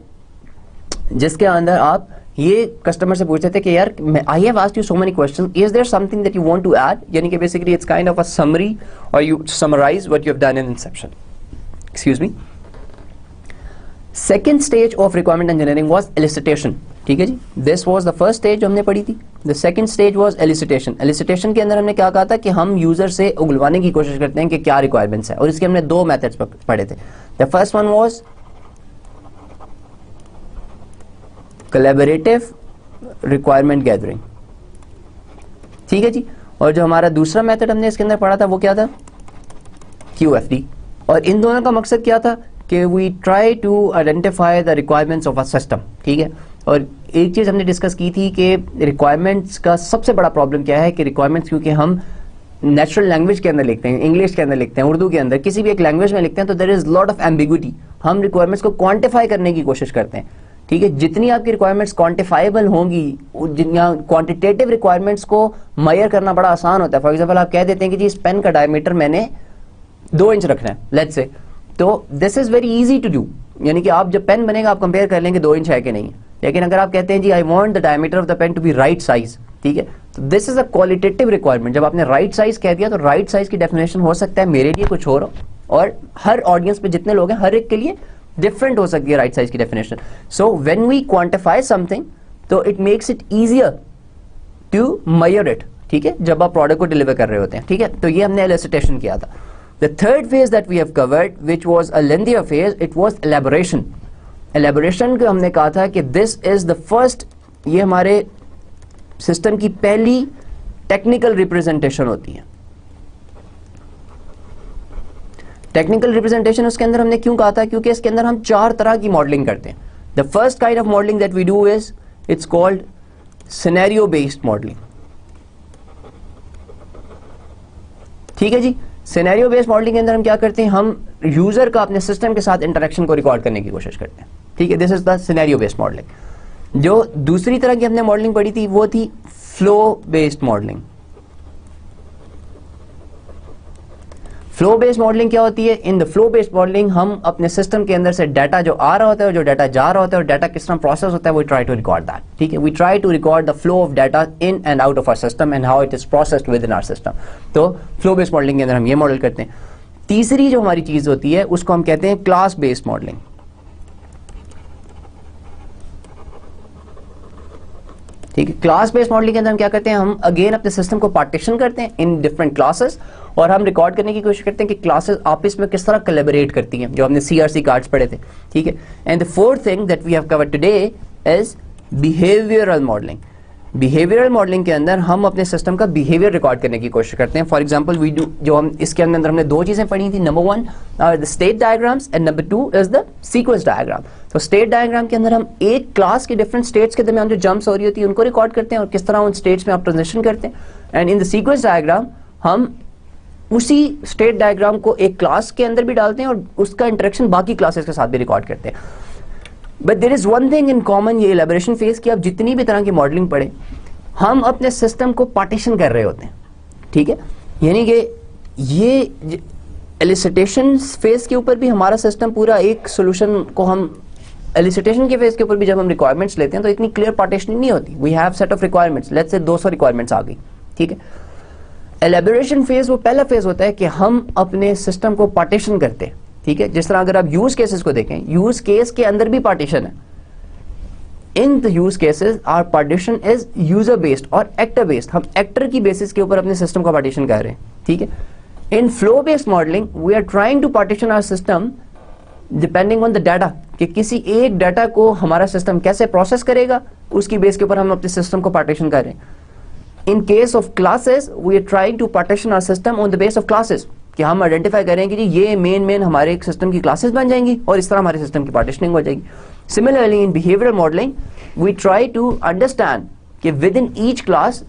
जिसके अंदर आप ये कस्टमर से पूछते थे कि यार I have asked you so many questions, is there something that you want to add, यानी कि basically it's kind of a summary और you summarize what you have done in inception. Excuse me. Second stage of requirement engineering was elicitation, ठीक है जी। This was the first stage जो हमने पढ़ी थी। The second stage was elicitation. Elicitation के अंदर हमने क्या कहा था कि हम यूजर से उगलवाने की कोशिश करते हैं कि क्या रिक्वायरमेंट्स है, और इसके हमने दो मेथड्स पढ़े थे। The first one was collaborative requirement gathering, ठीक है जी। और जो हमारा दूसरा मेथड हमने इसके अंदर पढ़ा था वो क्या था, QFD। और इन दोनों का मकसद क्या था कि we try to identify the requirements of a system, ठीक है। और एक चीज़ हमने डिस्कस की थी कि रिक्वायरमेंट्स का सबसे बड़ा प्रॉब्लम क्या है कि रिक्वायरमेंट्स क्योंकि हम नेचुरल लैंग्वेज के अंदर लिखते हैं, इंग्लिश के अंदर लिखते हैं, उर्दू के अंदर, किसी भी एक लैंग्वेज में लिखते हैं, तो there is lot of ambiguity. हम रिक्वायरमेंट्स को क्वांटिफाई करने की कोशिश करते हैं, ठीक है। जितनी आपकी रिक्वायरमेंट्स क्वांटिफाइबल होंगी, क्वांटिटेटिव रिक्वायरमेंट्स को मेजर करना बड़ा आसान होता है। फॉर एग्जांपल आप कह देते हैं कि जी इस पेन का डायमीटर मैंने 2 इंच रखना है, लेट्स से, तो this is very easy to do, यानी कि आप जब पेन बनेगा आप कंपेयर कर लेंगे 2 इंच है कि नहीं। लेकिन अगर आप कहते हैं जी I want the diameter of the pen to be right size, ठीक है, तो this is a qualitative requirement. जब आपने राइट साइज कह दिया तो राइट साइज की डेफिनेशन हो सकता है मेरे लिए कुछ और हो, और हर ऑडियंस पे जितने लोग हैं हर एक के लिए डिफरेंट हो सकती है राइट साइज की definition. So when we quantify something तो it makes it easier to measure it. ठीक है, जब आप प्रोडक्ट को डिलीवर कर रहे होते हैं. ठीक है, तो ये हमने एलिसिटेशन किया था. The third phase that we have covered which was a lengthier phase, it was elaboration. Elaboration को हमने कहा था कि दिस इज द फर्स्ट, ये हमारे सिस्टम की पहली टेक्निकल रिप्रेजेंटेशन होती है. टेक्निकल रिप्रेजेंटेशन उसके अंदर हमने क्यों कहा था, क्योंकि इसके अंदर हम 4 तरह की मॉडलिंग करते हैं. The first kind of modelling that we do is it's called scenario based modelling. ठीक है जी, सिनेरियो बेस्ड मॉडलिंग के अंदर हम क्या करते हैं, हम यूजर का अपने सिस्टम के साथ इंटरेक्शन को रिकॉर्ड करने की कोशिश करते हैं. ठीक है, this is the scenario based modelling. जो दूसरी तरह की हमने मॉडलिंग पढ़ी थी वो थी flow based modelling. Flow based modelling क्या होती है, in the flow based modelling हम अपने सिस्टम के अंदर से डाटा जो आ रहा होता है और जो डाटा जा रहा होता है और डाटा किस तरह प्रोसेस होता है, we try to record that. ठीक है, we try to record the flow of data in and out of our system and how it is processed within our system. तो फ्लो बेस्ड मॉडलिंग के अंदर हम ये model करते हैं. तीसरी जो हमारी चीज होती है उसको हम कहते हैं क्लास बेस्ड मॉडलिंग. ठीक है, क्लास बेस्ड मॉडलिंग के अंदर हम क्या करते हैं, हम अगेन अपने सिस्टम को पार्टीशन करते हैं इन डिफरेंट क्लासेस और हम रिकॉर्ड करने की कोशिश करते हैं कि क्लासेस आपस में किस तरह कोलैबोरेट करती हैं, जो हमने CRC कार्ड्स पढ़े थे. ठीक है, and the fourth thing that we have covered today is behavioural modelling. Behavioural modelling के अंदर हम अपने सिस्टम का बिहेवियर रिकॉर्ड करने की कोशिश करते हैं. फॉर एग्जांपल वी डू, जो हम इसके अंदर हमने 2 चीजें पढ़ी थी, number 1 the state diagrams and number 2 is the sequence diagram. तो स्टेट डायग्राम के अंदर हम एक क्लास के डिफरेंट स्टेट्स के दरमियान जो जंप्स हो रही होती है उनको रिकॉर्ड करते हैं और किस तरह उन स्टेट्स में आप ट्रांजिशन करते हैं. And in the sequence diagram हम उसी स्टेट डायग्राम को एक क्लास के अंदर भी डालते हैं और उसका इंटरेक्शन बाकी क्लासेस के साथ भी रिकॉर्ड करते हैं. But there is one thing in common, ये इलैबोरेशन फेज की आप जितनी भी तरह की मॉडलिंग पढ़े, हम अपने सिस्टम को पार्टीशन कर रहे होते हैं. ठीक है, यानी कि ये एलिसिटेशन फेज के ऊपर भी हमारा सिस्टम पूरा एक सोल्यूशन को हम एलिसिटेशन के फेज के ऊपर भी जब हम रिक्वायरमेंट्स लेते हैं तो इतनी क्लियर पार्टीशनिंग नहीं होती. We have set of requirements, let's say 200 requirements आ गई. ठीक है, एलैबोरेशन फेज वो पहला फेज होता है कि हम अपने सिस्टम को पार्टीशन करते हैं. ठीक है, जिस तरह अगर आप यूज केसेस को देखें, यूज केस के अंदर भी पार्टीशन है. In the use cases our partition is user based और एक्टर बेस्ड. हम एक्टर की बेसिस के ऊपर अपने सिस्टम का पार्टीशन कर रहे हैं. ठीक है, in flow based modelling we are trying to partition our system depending on the data, कि किसी एक डाटा को हमारा सिस्टम कैसे प्रोसेस करेगा उसकी बेस के ऊपर हम अपने सिस्टम को पार्टीशन कर रहे हैं. In case of classes we are trying to partition our system on the base of classes, कि हम आइडेंटिफाई करें कि जी ये मेन हमारे सिस्टम की क्लासेस बन जाएंगी और इस तरह हमारे सिस्टम की पार्टीशनिंग हो जाएगी. Similarly, in behavioral modeling, we try to understand कि within each class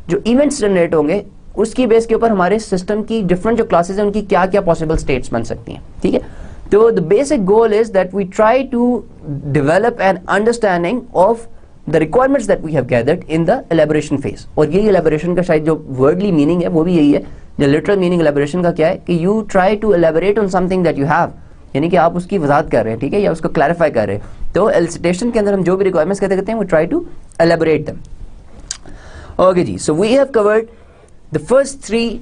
जो events generate होंगे उसकी बेस के ऊपर हमारे सिस्टम की डिफरेंट जो क्लासेस हैं उनकी क्या क्या पॉसिबल स्टेट्स बन सकती हैं. ठीक है, तो the basic goal is that we try to develop an understanding of the requirements that we have gathered in the elaboration phase. और यही एलैबोरेशन का शायद जो वर्डली मीनिंग है वो भी यही है. जो लिटरल मीनिंग एलैबोरेशन का क्या है कि you try to elaborate on something that you have, यानी कि आप उसकी वजाहत कर रहे हैं. ठीक है, या उसको क्लैरिफाई कर रहे हैं. तो एलिसिटेशन के अंदर हम जो भी रिक्वायरमेंट्स कहते हैं वो try to elaborate them. Okay जी, so we have covered the first 3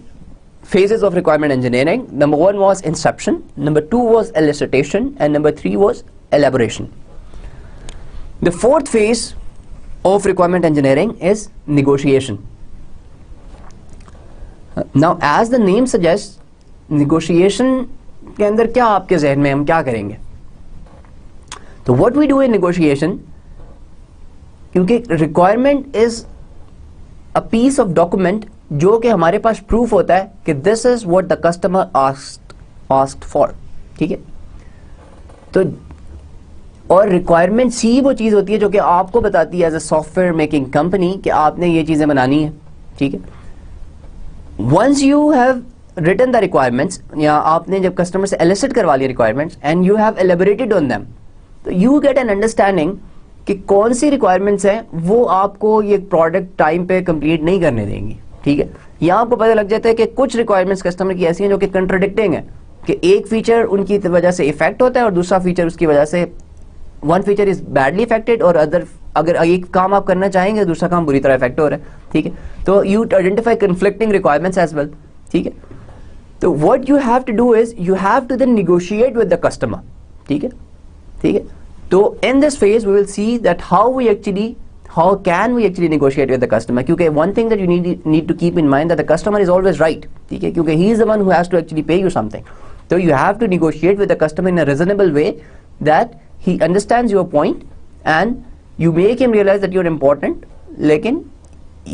phases of requirement engineering. Number 1 was inception, number 2 was elicitation, and number 3 was elaboration. The fourth phase of requirement engineering is negotiation. Now as the name suggests, negotiation के अंदर क्या आपके जहन में हम क्या करेंगे. तो what we do in negotiation, क्योंकि requirement is a piece of document जो कि हमारे पास प्रूफ होता है कि this is what the customer asked for. ठीक है, तो और रिक्वायरमेंट ही वो चीज होती है जो कि आपको बताती है as a software making company कि आपने ये चीजें बनानी है. ठीक है, once you have written the requirements, या आपने जब कस्टमर से एलिसिट करवा लिया requirements and you have elaborated on them, तो यू गेट एन अंडरस्टैंडिंग कि कौन सी रिक्वायरमेंट्स हैं वो आपको ये प्रोडक्ट टाइम पे कंप्लीट नहीं करने देंगी. ठीक है, यहाँ आपको पता लग जाता है कि कुछ रिक्वायरमेंट्स कस्टमर की ऐसी हैं जो कि कंट्राडिक्टिंग है, कि एक फीचर उनकी वजह से इफेक्ट होता है और दूसरा फीचर उसकी वजह से, one feature is badly affected और अगर एक काम आप करना चाहेंगे दूसरा काम बुरी तरह इफेक्ट हो रहा है. ठीक है, तो you identify conflicting requirements as well. ठीक है, तो what you have to do is you have to then negotiate with the customer. ठीक है, ठीक है. तो in this phase we will see that how can we actually negotiate with the customer, क्योंकि one thing that you need to keep in mind that the customer is always right. ठीक है, क्योंकि he is the one who has to actually pay you something. So you have to negotiate with the customer in a reasonable way that he understands your point and you make him realize that you're important, लेकिन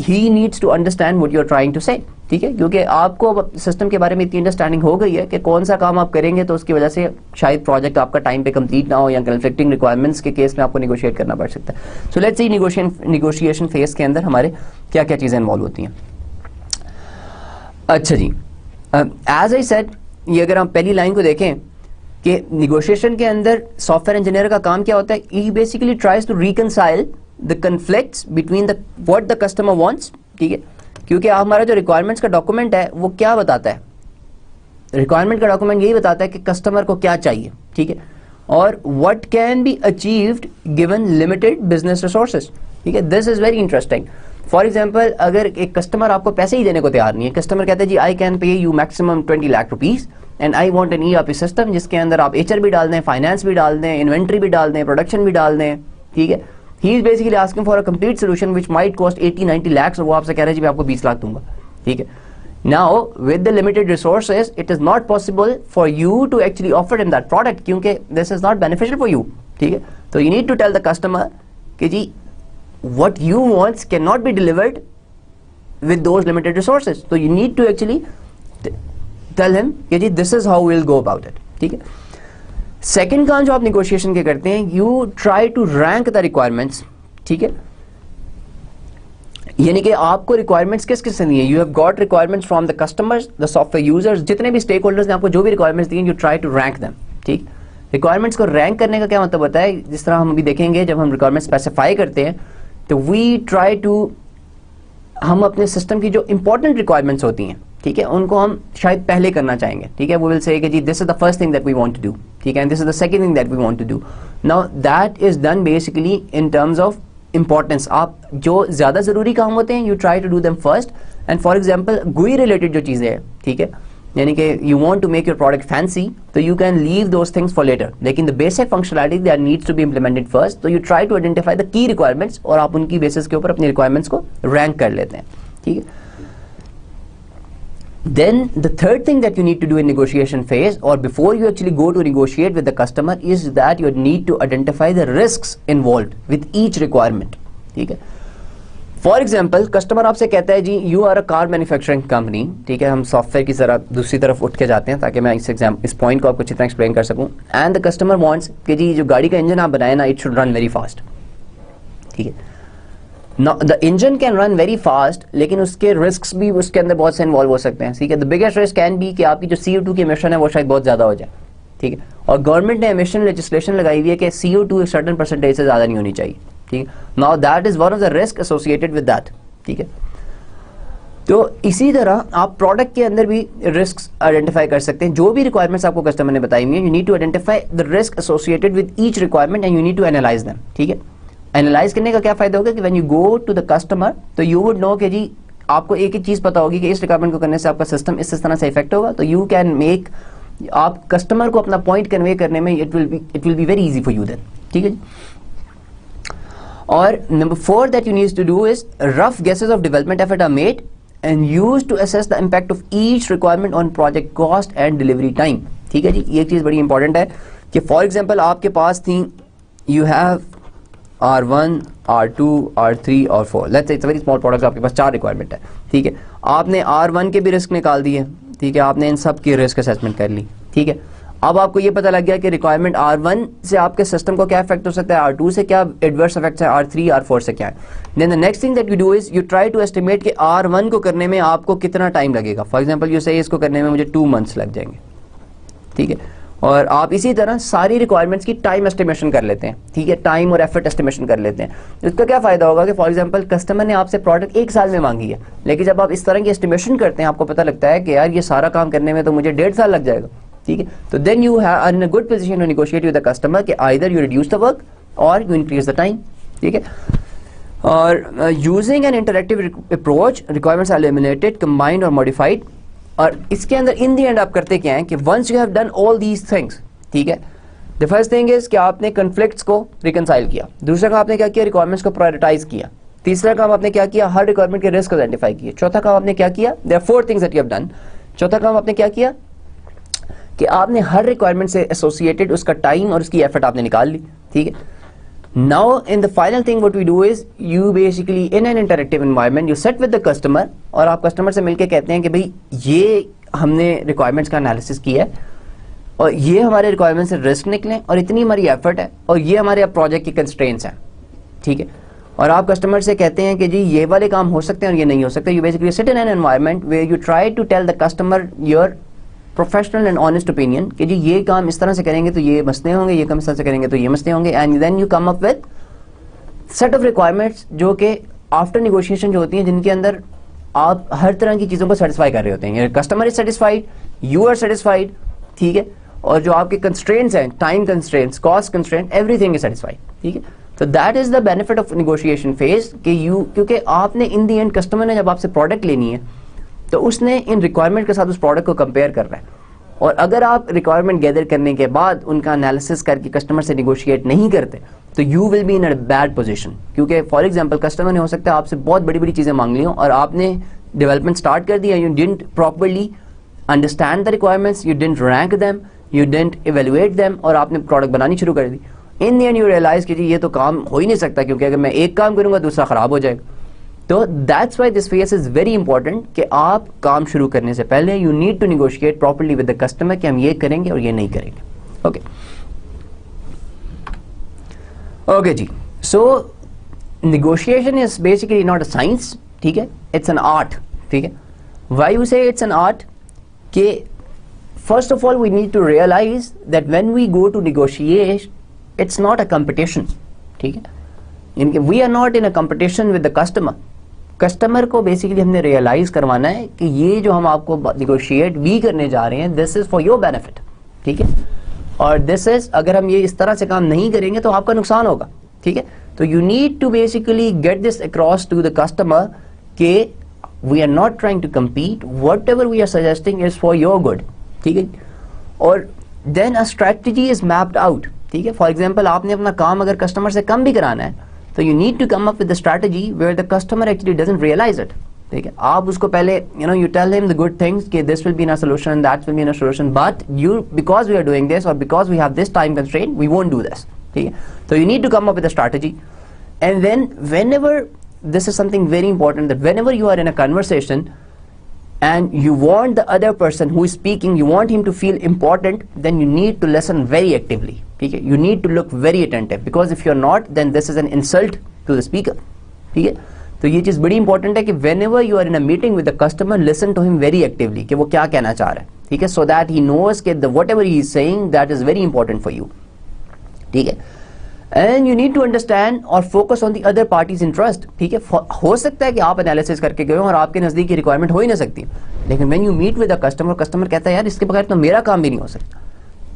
he needs to understand what you're trying to say. ठीक है, क्योंकि आपको अब system के बारे में इतनी अंडरस्टैंडिंग हो गई है कि कौन सा काम आप करेंगे तो उसकी वजह से शायद प्रोजेक्ट आपका टाइम पे कंप्लीट ना हो या कन्फ्लिक्टिंग रिक्वायरमेंट्स के केस में आपको नेगोशिएट करना पड़ सकता है. So let's see negotiation phase के अंदर हमारे क्या क्या चीज़ें इन्वॉल्व होती हैं. अच्छा जी, एज आई सेड, ये अगर हम पहली लाइन को देखें कि नेगोशिएशन के अंदर सॉफ्टवेयर इंजीनियर का काम क्या होता है, he basically tries to reconcile the conflicts between the what the customer wants. ठीक है, क्योंकि हमारा जो रिक्वायरमेंट्स का डॉक्यूमेंट है वो क्या बताता है, रिक्वायरमेंट का डॉक्यूमेंट यही बताता है कि कस्टमर को क्या चाहिए. ठीक है, और what can be achieved given limited business resources. ठीक है, this is very interesting. For example, अगर एक कस्टमर आपको पैसे ही देने को तैयार नहीं है, कस्टमर कहते हैं जी I can pay you maximum 20 lakh rupees and I want an ERP system जिसके अंदर आप HR भी डाल दें, फाइनेंस भी डाल दें, इन्वेंट्री भी डाल दें, प्रोडक्शन भी डाल दें. ठीक है, he is basically asking for a complete solution which might cost 80-90 lakhs और वो आपसे कह रहे हैं जी मैं आपको 20 लाख दूंगा. ठीक है, now with the limited resources it is not possible for you to actually offer him that product क्योंकि this is not beneficial for you. ठीक है, तो you need to tell the customer कि जी what you want cannot be delivered with those limited resources. So you need to actually tell him कि जी this is how we'll go about it. ठीक है, second काम जो आप negotiation के करते हैं, you try to rank the requirements. ठीक है, यानी कि आपको रिक्वायरमेंट्स किस किस से दी है, you have got requirements from the customers, the software users, जितने भी स्टेक होल्डर्स ने आपको जो भी रिक्वायरमेंट्स दी हैं, you try to rank them. ठीक, रिक्वायरमेंट्स को रैंक करने का क्या मतलब होता है, जिस तरह हम अभी देखेंगे जब हम रिक्वायरमेंट स्पेसिफाई करते हैं तो वी ट्राई टू, हम अपने सिस्टम की जो इंपॉर्टेंट रिक्वायरमेंट्स होती हैं, ठीक है, उनको हम शायद पहले करना चाहेंगे. ठीक है, वी विल से कि जी this is the first thing that we want to do. ठीक है, and this is the second thing that we want to do. Now that is done basically in terms of importance. आप जो ज़्यादा ज़रूरी काम होते हैं you try to do them first. And for example GUI related जो चीज़ें हैं, ठीक है, यानी कि you want to make your product fancy, तो you can leave those things for later, लेकिन the basic functionality that needs to be implemented first. तो you try to identify the key requirements और आप उनकी बेसिस के ऊपर अपनी requirements को रैंक कर लेते हैं. ठीक है, then the third thing that you need to do in negotiation phase or before you actually go to negotiate with the customer is that you need to identify the risks involved with each requirement. ठीक है, for example customer आपसे कहता है जी you are a car manufacturing company. ठीक है, हम software की जरा दूसरी तरफ उठ के जाते हैं ताकि मैं इस पॉइंट को आपको अच्छी तरह एक्सप्लेन कर सकूं. एंड द कस्टमर वांट्स कि जी जो गाड़ी का इंजन आप बनाए ना, it should run very fast. ठीक है, Now, the engine can run very fast, लेकिन उसके रिस्क्स भी उसके अंदर बहुत से इन्वॉल्व हो सकते हैं. ठीक है, the biggest risk can be कि आपकी जो CO2 की एमिशन है वो शायद बहुत ज़्यादा हो जाए. ठीक है, और गवर्नमेंट ने एमिशन लेजिस्लेशन लगाई हुई है कि CO2 एक सर्टेन परसेंटेज से ज़्यादा नहीं होनी चाहिए. ठीक है, now that is one of the risk associated with that. ठीक है, तो इसी तरह आप प्रोडक्ट के अंदर भी रिस्क आइडेंटिफाई कर सकते हैं. जो भी रिक्वायरमेंट्स आपको कस्टमर ने बताई हुई है, you need to identify the risk associated with each requirement and you need to analyse them. ठीक है, एनालाइज करने का क्या फायदा होगा कि when you go to the customer तो यू वुड नो कि जी आपको एक ही चीज़ पता होगी कि इस रिक्वायरमेंट को करने से आपका सिस्टम इस तरह से इफेक्ट होगा. तो यू कैन मेक, आप कस्टमर को अपना पॉइंट कन्वे करने में it will be very easy for you then. ठीक है जी. और number 4 that you need to do is rough guesses of development effort are made and use to assess the impact of each requirement on project cost and delivery time. ठीक है जी, ये चीज़ बड़ी important है कि फॉर एग्जाम्पल आपके पास थी, you have R1, R2, R3 और 4. Let's say it's very small product, आपके पास 4 रिक्वायरमेंट है. ठीक है, आपने R1 के भी रिस्क निकाल दिए. ठीक है, आपने इन सब की रिस्क असेसमेंट कर ली. ठीक है, अब आपको ये पता लग गया कि रिक्वायरमेंट R1 से आपके सिस्टम को क्या इफेक्ट हो सकता है, R2 से क्या एडवर्स इफेक्ट्स है, R3, R4 से क्या है. Then the next thing that you do is you try to estimate कि R1 को करने में आपको कितना टाइम लगेगा. फॉर एग्जाम्पल यू से इसको करने में मुझे 2 months लग जाएंगे. ठीक है, और आप इसी तरह सारी रिक्वायरमेंट्स की टाइम एस्टिमेशन कर लेते हैं. ठीक है, टाइम और एफर्ट एस्टिमेशन कर लेते हैं. इसका क्या फायदा होगा कि फॉर एग्जांपल कस्टमर ने आपसे प्रोडक्ट 1 साल में मांगी है, लेकिन जब आप इस तरह की एस्टिमेशन करते हैं आपको पता लगता है कि यार ये सारा काम करने में तो मुझे 1.5 साल लग जाएगा. ठीक है, तो then you are in a good position to negotiate with the customer कि either you reduce the work और यू इंक्रीज द टाइम. ठीक है, और using an interactive approach, requirements are eliminated, combined और मॉडिफाइड और इसके अंदर इन दी एंड आप करते क्या है कि once you have done all these things, ठीक है, द फर्स्ट थिंग इज कि आपने कन्फ्लिक्ट्स को रिकनसाइल किया, दूसरा काम आपने क्या किया, रिक्वायरमेंट्स को प्रायोरिटाइज किया, तीसरा काम आपने क्या किया, हर रिक्वायरमेंट के रिस्क आइडेंटिफाई किए, चौथा काम आपने क्या किया, there are 4 things that you have done, चौथा काम आपने क्या किया कि आपने हर रिक्वायरमेंट से एसोसिएटेड उसका टाइम और उसकी एफर्ट आपने निकाल ली, ठीक है। Now in the final thing what we do is you basically in an interactive environment you sit with the customer और आप कस्टमर से मिलके कहते हैं कि भाई ये हमने रिक्वायरमेंट्स का एनालिसिस किया है और ये हमारे रिक्वायरमेंट से रिस्क निकले और इतनी हमारी एफर्ट है और ये हमारे अब प्रोजेक्ट की कंस्ट्रेंट्स हैं, ठीक है। और आप कस्टमर से कहते हैं कि जी ये वाले काम हो सकते हैं और ये नहीं हो सकते। You basically sit in an environment where you try to tell the customer your professional and honest opinion कि जी ये काम इस तरह से करेंगे तो ये मसले होंगे, ये काम इस तरह से करेंगे तो ये मसले होंगे, and then you come up with set of requirements जो कि आफ्टर निगोशिएशन जो होती हैं जिनके अंदर आप हर तरह की चीज़ों को सेटिस्फाई कर रहे होते हैं। Customer is satisfied, you are satisfied, ठीक है, और जो आपके कंस्ट्रेंट्स हैं, time constraints, cost constraint, everything is satisfied, ठीक है। तो that is the benefit of negotiation phase कि क्योंकि आपने इन दी एंड कस्टमर ने जब आपसे प्रोडक्ट लेनी है तो उसने इन रिक्वायरमेंट के साथ उस प्रोडक्ट को कंपेयर कर रहा है, और अगर आप रिक्वायरमेंट गैदर करने के बाद उनका एनालिसिस करके कस्टमर से निगोशिएट नहीं करते तो you will be in a bad position. क्योंकि फॉर एग्जांपल कस्टमर ने हो सकता है आपसे बहुत बड़ी बड़ी चीज़ें मांग ली हों और आपने डेवलपमेंट स्टार्ट कर दिया, you didn't properly understand the requirements, you didn't rank them, you didn't evaluate them और आपने प्रोडक्ट बनानी शुरू कर दी। In the end you realize कि जी ये तो काम हो ही नहीं सकता क्योंकि अगर मैं एक काम करूंगा दूसरा खराब हो जाएगा। तो that's why this phase is very important कि आप काम शुरू करने से पहले you need to negotiate properly with the customer कि हम ये करेंगे और ये नहीं करेंगे। ओके ओके जी, so negotiation is basically not a science, ठीक है, इट्स एन आर्ट, ठीक है। Why you say it's an art कि first of all we need to realise that when we go to negotiate it's not a competition, ठीक है। We are not in a competition with the customer. Customer को basically हमने realise करवाना है कि ये जो हम आपको निगोशिएट भी करने जा रहे हैं this is for your benefit, ठीक है, और दिस इज अगर हम ये इस तरह से काम नहीं करेंगे तो आपका नुकसान होगा, ठीक है। तो you need to basically get this across to the customer के we are not trying to compete, whatever we are suggesting is for your good, ठीक है। और then a strategy is mapped out, ठीक है। For example आपने अपना काम अगर कस्टमर से कम भी कराना है तो you need to come up with the strategy where the customer actually doesn't realize it, ठीक है। आप उसको पहले you tell him the good things कि this will be in a solution, that will be in a solution, but you because we are doing this or because we have this time constraint we won't do this, ठीक है। So you need to come up with a strategy, and then whenever this is something very important that whenever you are in a conversation and you want the other person who is speaking, you want him to feel important, then you need to listen very actively, ठीक है। You need to look very attentive because if you're not then this is an insult to the speaker, ठीक है। तो ये चीज़ बड़ी important है कि whenever you are in a meeting with the customer listen to him very actively कि वो क्या कहना चाह रहा है, ठीक है, so that he knows कि whatever he is saying that is very important for you, ठीक है। And you need to understand और focus on the other party's interest, ठीक है। हो सकता है कि आप एनालिसिस करके गए हो और आपके नज़दीक की रिक्वायरमेंट हो ही ना सकती, लेकिन when you meet with a customer, customer कहता है यार इसके बगैर तो मेरा काम भी नहीं हो सकता,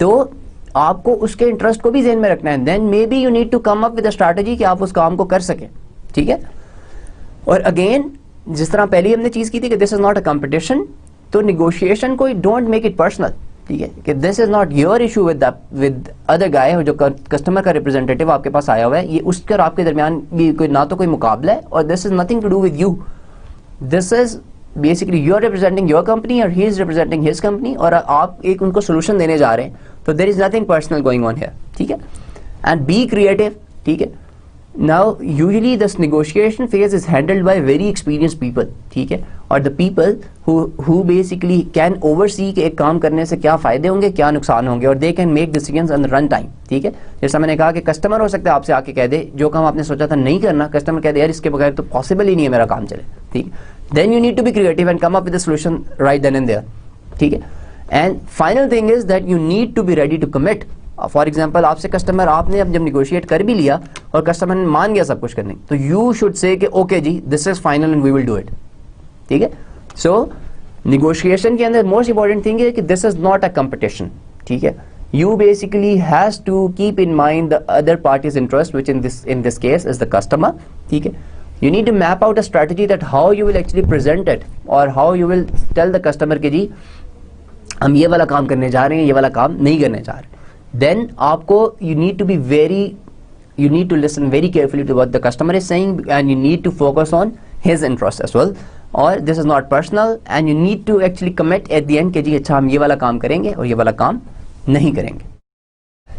तो आपको उसके इंटरेस्ट को भी ध्यान में रखना है। Then maybe you need to come up with a strategy कि आप उस काम को कर सकें, ठीक है। और अगेन जिस तरह पहले हमने चीज़ की थी कि this is not a competition, तो निगोशिएशन को डोंट मेक इट पर्सनल, ठीक है, कि this is not your issue with other guy जो कस्टमर का रिप्रेजेंटेटिव आपके पास आया हुआ है, ये उसके और आपके दरमियान भी कोई ना तो कोई मुकाबला है और this is nothing to do with you, this is basically you are representing your company और he is representing his company और आप एक उनको सोल्यूशन देने जा रहे हैं, तो there is nothing personal going on here, ठीक है। एंड बी क्रिएटिव, ठीक है। Now usually this negotiation phase is handled by very experienced people, ठीक है, और the people who basically can oversee कि एक काम करने से क्या फायदे होंगे क्या नुकसान होंगे और they can make decisions on run time, ठीक है। जैसा मैंने कहा कि कस्टमर हो सकता है आपसे आके कह दे जो काम आपने सोचा था नहीं करना, कस्टमर कह दे यार इसके बगैर तो पॉसिबल ही नहीं है मेरा काम चले, ठीक। Then you need to be creative and come up with a solution right then and there, ठीक है। And final thing is that you need to be ready to commit. For example आपसे customer आपने अब जब negotiate कर भी लिया और कस्टमर ने मान गया सब कुछ करने, तो यू शुड से कि ओके जी this is final and we will do it, ठीक है। सो निगोशिएशन के अंदर मोस्ट इंपॉर्टेंट थिंग है कि this is not a competition, ठीक है। You basically has to keep in mind the other party's interest which in this case is the customer, ठीक है। You need to map out a strategy that how you will actually present it or how you will tell the customer कि जी हम ये वाला काम करने जा रहे हैं, ये वाला काम नहीं करने जा रहे. Then आपको you need to listen very carefully to what the customer is saying, and you need to focus on his interest as well. Or this is not personal, and you need to actually commit at the end कि जी अच्छा हम ये वाला काम करेंगे और ये वाला काम नहीं करेंगे.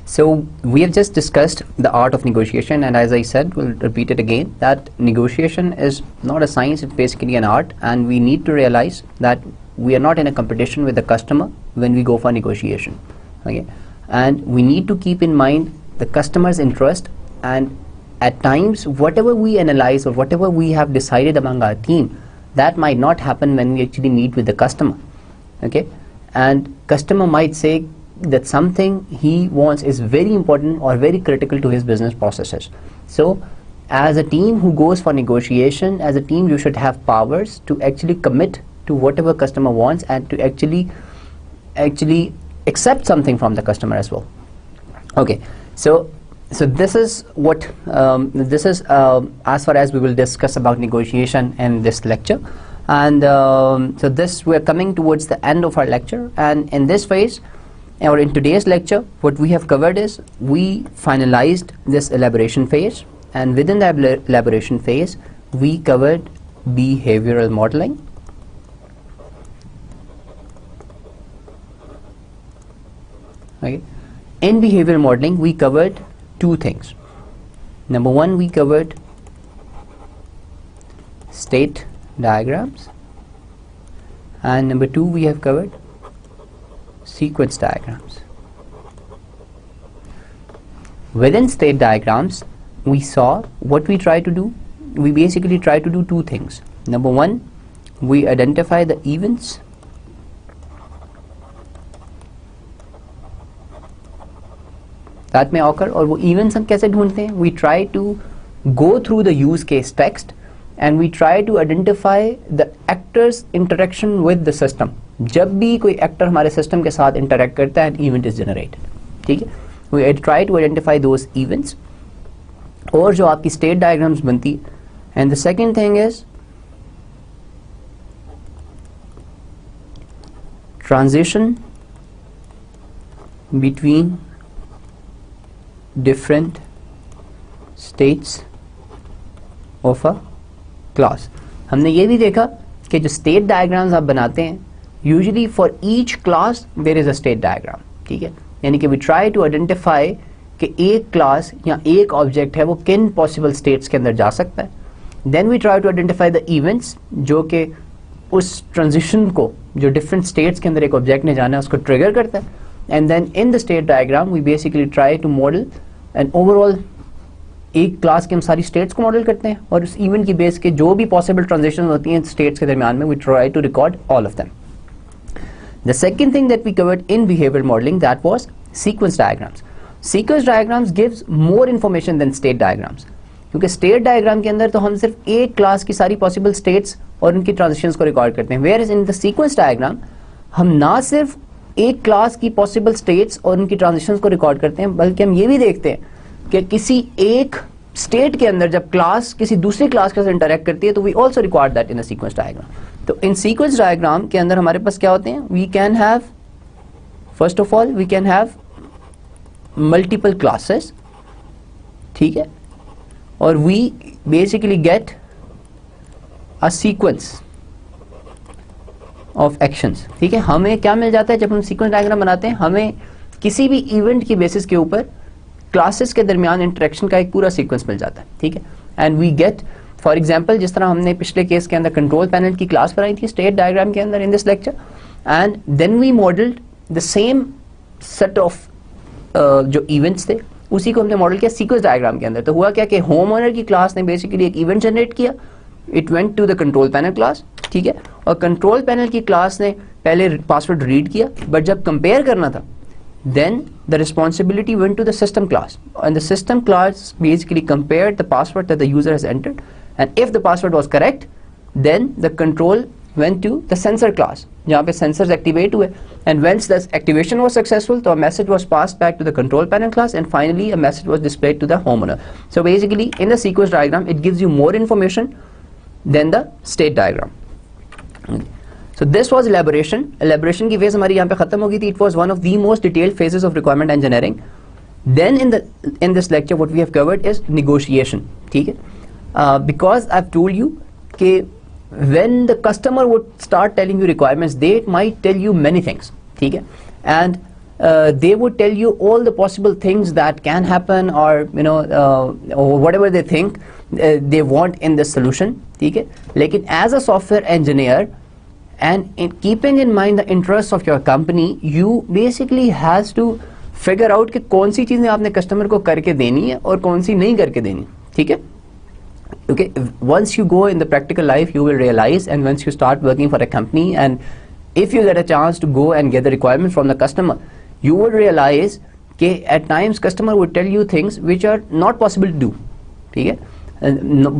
So we have just discussed the art of negotiation, and as I said, we'll repeat it again, that negotiation is not a science, it's basically an art, and we need to realize that we are not in a competition with the customer when we go for negotiation. Okay, and we need to keep in mind the customer's interest, and at times whatever we analyze or whatever we have decided among our team, that might not happen when we actually meet with the customer. Okay, and customer might say that something he wants is very important or very critical to his business processes. So as a team who goes for negotiation, as a team you should have powers to actually commit to whatever customer wants and to actually accept something from the customer as well. Okay, so this is what as far as we will discuss about negotiation in this lecture. And so this, we are coming towards the end of our lecture, and in this phase or in today's lecture, what we have covered is we finalized this elaboration phase, and within the elaboration phase we covered behavioral modeling. Okay. In behavioral modeling we covered two things. Number one, we covered state diagrams, and number two, we have covered sequence diagrams. Within state diagrams, we saw what we try to do. We basically try to do two things. Number one, we identify the events that may occur, और वो events हम कैसे ढूंढते हैं? We try to go through the use case text and we try to identify the actors interaction with the system. जब भी कोई actor हमारे system के साथ interact करता है, an event is generated. ठीक है? We try to identify those events, और जो आपकी state diagrams बनती है. And the second thing is transition between different states of a class. हमने ये भी देखा कि जो state diagrams आप बनाते हैं, usually for each class there is a state diagram. ठीक है, यानी कि we try to identify कि एक class या एक object है वो किन possible states के अंदर जा सकता है. Then we try to identify the events जो कि उस transition को जो different states के अंदर एक object ने जाना है उसको trigger करता है. And then in the state diagram we basically try to model and overall एक क्लास के हम सारी स्टेट्स को मॉडल करते हैं, और उस इवेंट की बेस के जो भी पॉसिबल ट्रांजिशन होती हैं स्टेट्स के दरमियान में, we try to record all of them. The second thing that we covered in behaviour modelling, that was sequence diagrams. Sequence diagrams gives more information than state diagrams, क्योंकि state diagram के अंदर तो हम सिर्फ एक क्लास की सारी possible states और उनकी ट्रांजिशंस को रिकॉर्ड करते हैं, where is in the sequence diagram हम ना सिर्फ एक क्लास की पॉसिबल स्टेट्स और उनकी ट्रांजिशंस को रिकॉर्ड करते हैं, बल्कि हम ये भी देखते हैं कि किसी एक स्टेट के अंदर जब क्लास किसी दूसरी क्लास के साथ इंटरेक्ट करती है तो we also record that in a sequence diagram. तो इन सीक्वेंस डायग्राम के अंदर हमारे पास क्या होते हैं? We can have, first of all we can have multiple classes, ठीक है, और we basically get a sequence of actions. ठीक है, हमें क्या मिल जाता है जब हम सीक्वेंस डायग्राम बनाते हैं? हमें किसी भी इवेंट की बेसिस के ऊपर क्लासेस के दरमियान इंटरेक्शन का एक पूरा सीक्वेंस मिल जाता है. ठीक है, and we get, for example, जिस तरह हमने पिछले केस के अंदर कंट्रोल पैनल की क्लास बनाई थी स्टेट डायग्राम के अंदर in this lecture, and then we modelled the same set of जो इवेंट्स थे उसी को हमने मॉडल किया सीक्वेंस डायग्राम के अंदर. तो हुआ क्या कि होम ओनर की क्लास ने बेसिकली एक इवेंट जनरेट किया, it went to the control panel class. ठीक है, और कंट्रोल पैनल की क्लास ने पहले पासवर्ड रीड किया, बट जब कंपेयर करना था then the responsibility went to the system class, and the system class basically compared the password that the user has entered, and if the password was correct then the control went to the sensor class, जहाँ पे sensors activate हुए, and once the activation was successful, तो a message was passed back to the control panel class, and finally a message was displayed to the homeowner. So basically, in the sequence diagram, it gives you more information than the state diagram. So this was elaboration. Elaboration की phase हमारी यहाँ पे खत्म हो गई थी. It was one of the most detailed phases of requirement engineering. Then in this lecture, what we have covered is negotiation. ठीक है? Because I've told you कि when the customer would start telling you requirements, they might tell you many things. ठीक है? And they would tell you all the possible things that can happen, or or whatever they think they want in this solution. ठीक है? लेकिन as a software engineer, and in keeping in mind the interests of your company, you basically has to figure out कि कौन सी चीजें आपने customer को करके देनी है और कौन सी नहीं करके देनी. ठीक है? Okay, once you go in the practical life, you will realize, and once you start working for a company, and if you get a chance to go and get the requirements from the customer, you will realize that at times customer would tell you things which are not possible to do. Okay?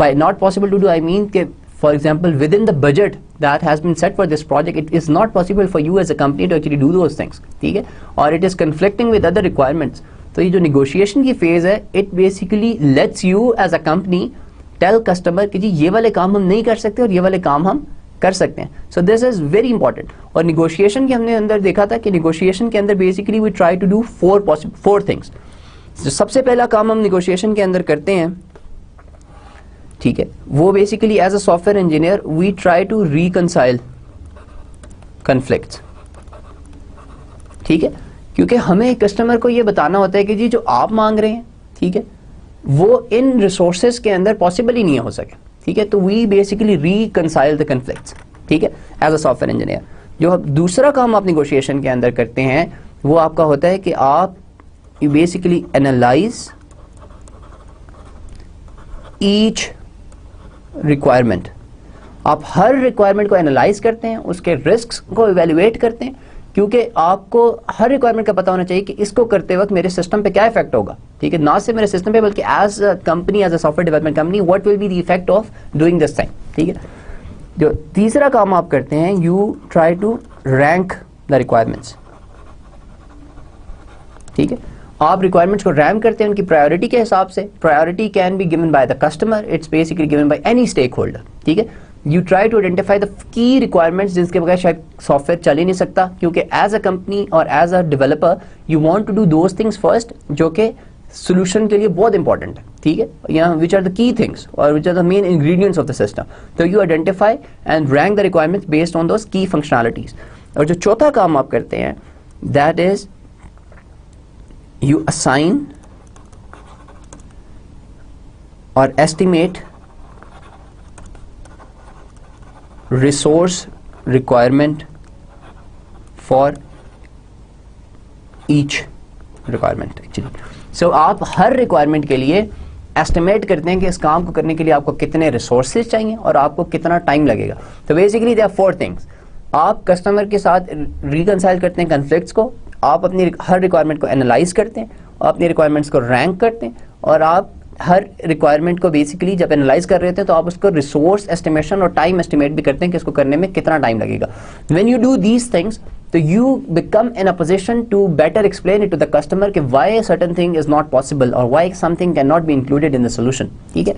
By not possible to do, I mean that, for example, within the budget that has been set for this project, it is not possible for you as a company to actually do those things. Okay? Or it is conflicting with other requirements. So ये जो negotiation की phase है, it basically lets you as a company tell customer कि जी ये वाले काम हम नहीं कर सकते और ये वाले काम हम कर सकते हैं. So this is very important. और negotiation के हमने अंदर देखा था कि negotiation के अंदर basically we try to do four things. So सबसे पहला काम हम negotiation के अंदर करते हैं, ठीक है, वो basically as a software engineer we try to reconcile conflicts. ठीक है, क्योंकि हमें कस्टमर को ये बताना होता है कि जी जो आप मांग रहे हैं, ठीक है, वो इन रिसोर्सेज के अंदर पॉसिबल ही नहीं हो सके. ठीक है, तो we basically reconcile the conflicts. ठीक है, एज अ सॉफ्टवेयर इंजीनियर. जो दूसरा काम आप नेगोशिएशन के अंदर करते हैं वो आपका होता है कि आप you basically analyse each requirement. आप हर रिक्वायरमेंट को एनालाइज करते हैं, उसके रिस्क्स को इवेल्युएट करते हैं, क्योंकि आपको हर रिक्वायरमेंट का पता होना चाहिए कि इसको करते वक्त मेरे सिस्टम पे क्या इफेक्ट होगा. ठीक है, ना सिर्फ मेरे सिस्टम पे बल्कि as a company, as a software development company, what will be the effect of doing this thing. ठीक है, जो तीसरा काम आप करते हैं, you try to rank the requirements. ठीक है, आप रिक्वायरमेंट्स को रैंक करते हैं उनकी प्रायोरिटी के हिसाब से. Priority can be given by the customer, it's basically given by any stakeholder. ठीक है, you try to identify the key requirements जिनके बगैर शायद सॉफ्टवेयर चल ही नहीं सकता, क्योंकि एज अ कंपनी और as a developer you want to do those things first जो कि सोल्यूशन के लिए बहुत इंपॉर्टेंट है. ठीक है, यहाँ which are the key things और which are the main ingredients of the system. तो you identify and rank the requirements based on those key functionalities. और जो चौथा काम आप करते हैं, दैट इज यू असाइन और estimate resource requirement for each requirement actually. So आप हर requirement के लिए estimate करते हैं कि इस काम को करने के लिए आपको कितने resources चाहिए और आपको कितना time लगेगा. तो basically there are four things. आप customer के साथ reconcile करते हैं conflicts को, आप अपनी हर requirement को analyze करते हैं, अपनी requirements को rank करते हैं, और आप हर रिक्वायरमेंट को बेसिकली जब एनालाइज कर रहे थे तो आप उसको रिसोर्स एस्टिमेशन और टाइम एस्टिमेट भी करते हैं कि इसको करने में कितना टाइम लगेगा. When you do these things, तो you become in a position to better explain it to the customer कि why certain thing is not possible और why something can not be included in the solution. ठीक है,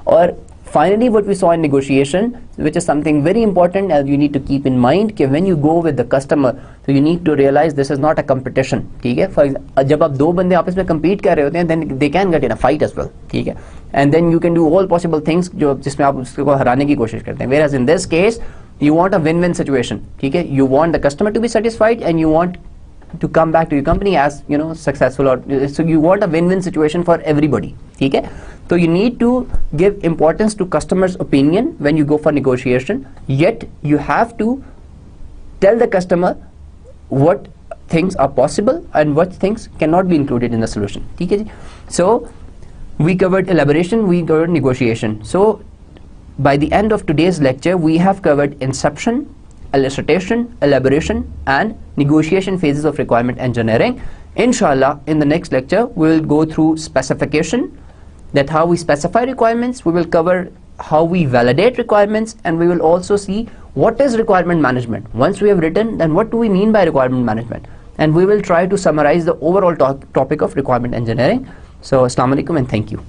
और finally what we saw in negotiation, which is something very important and you need to keep in mind कि when you go with the customer, so you need to realize this is not a competition. ठीक है, for जब आप दो बंदे आपस में compete कर रहे होते हैं, then they can get in a fight as well. ठीक है, and then you can do all possible things जो जिसमें आप उसको हराने की कोशिश करते हैं. Whereas in this case you want a win-win situation. ठीक है, you want the customer to be satisfied and you want to come back to your company as successful, or so you want a win-win situation for everybody. ठीक है, so you need to give importance to customers' opinion when you go for negotiation, yet you have to tell the customer what things are possible and what things cannot be included in the solution. ठीक है जी, so we covered elaboration, we covered negotiation. So by the end of today's lecture we have covered inception, elicitation, elaboration and negotiation phases of requirement engineering. Inshallah, in the next lecture we will go through specification, that how we specify requirements. We will cover how we validate requirements, and we will also see what is requirement management? Once we have written, then what do we mean by requirement management? And we will try to summarize the overall topic of requirement engineering. So, Assalamu alaikum and thank you.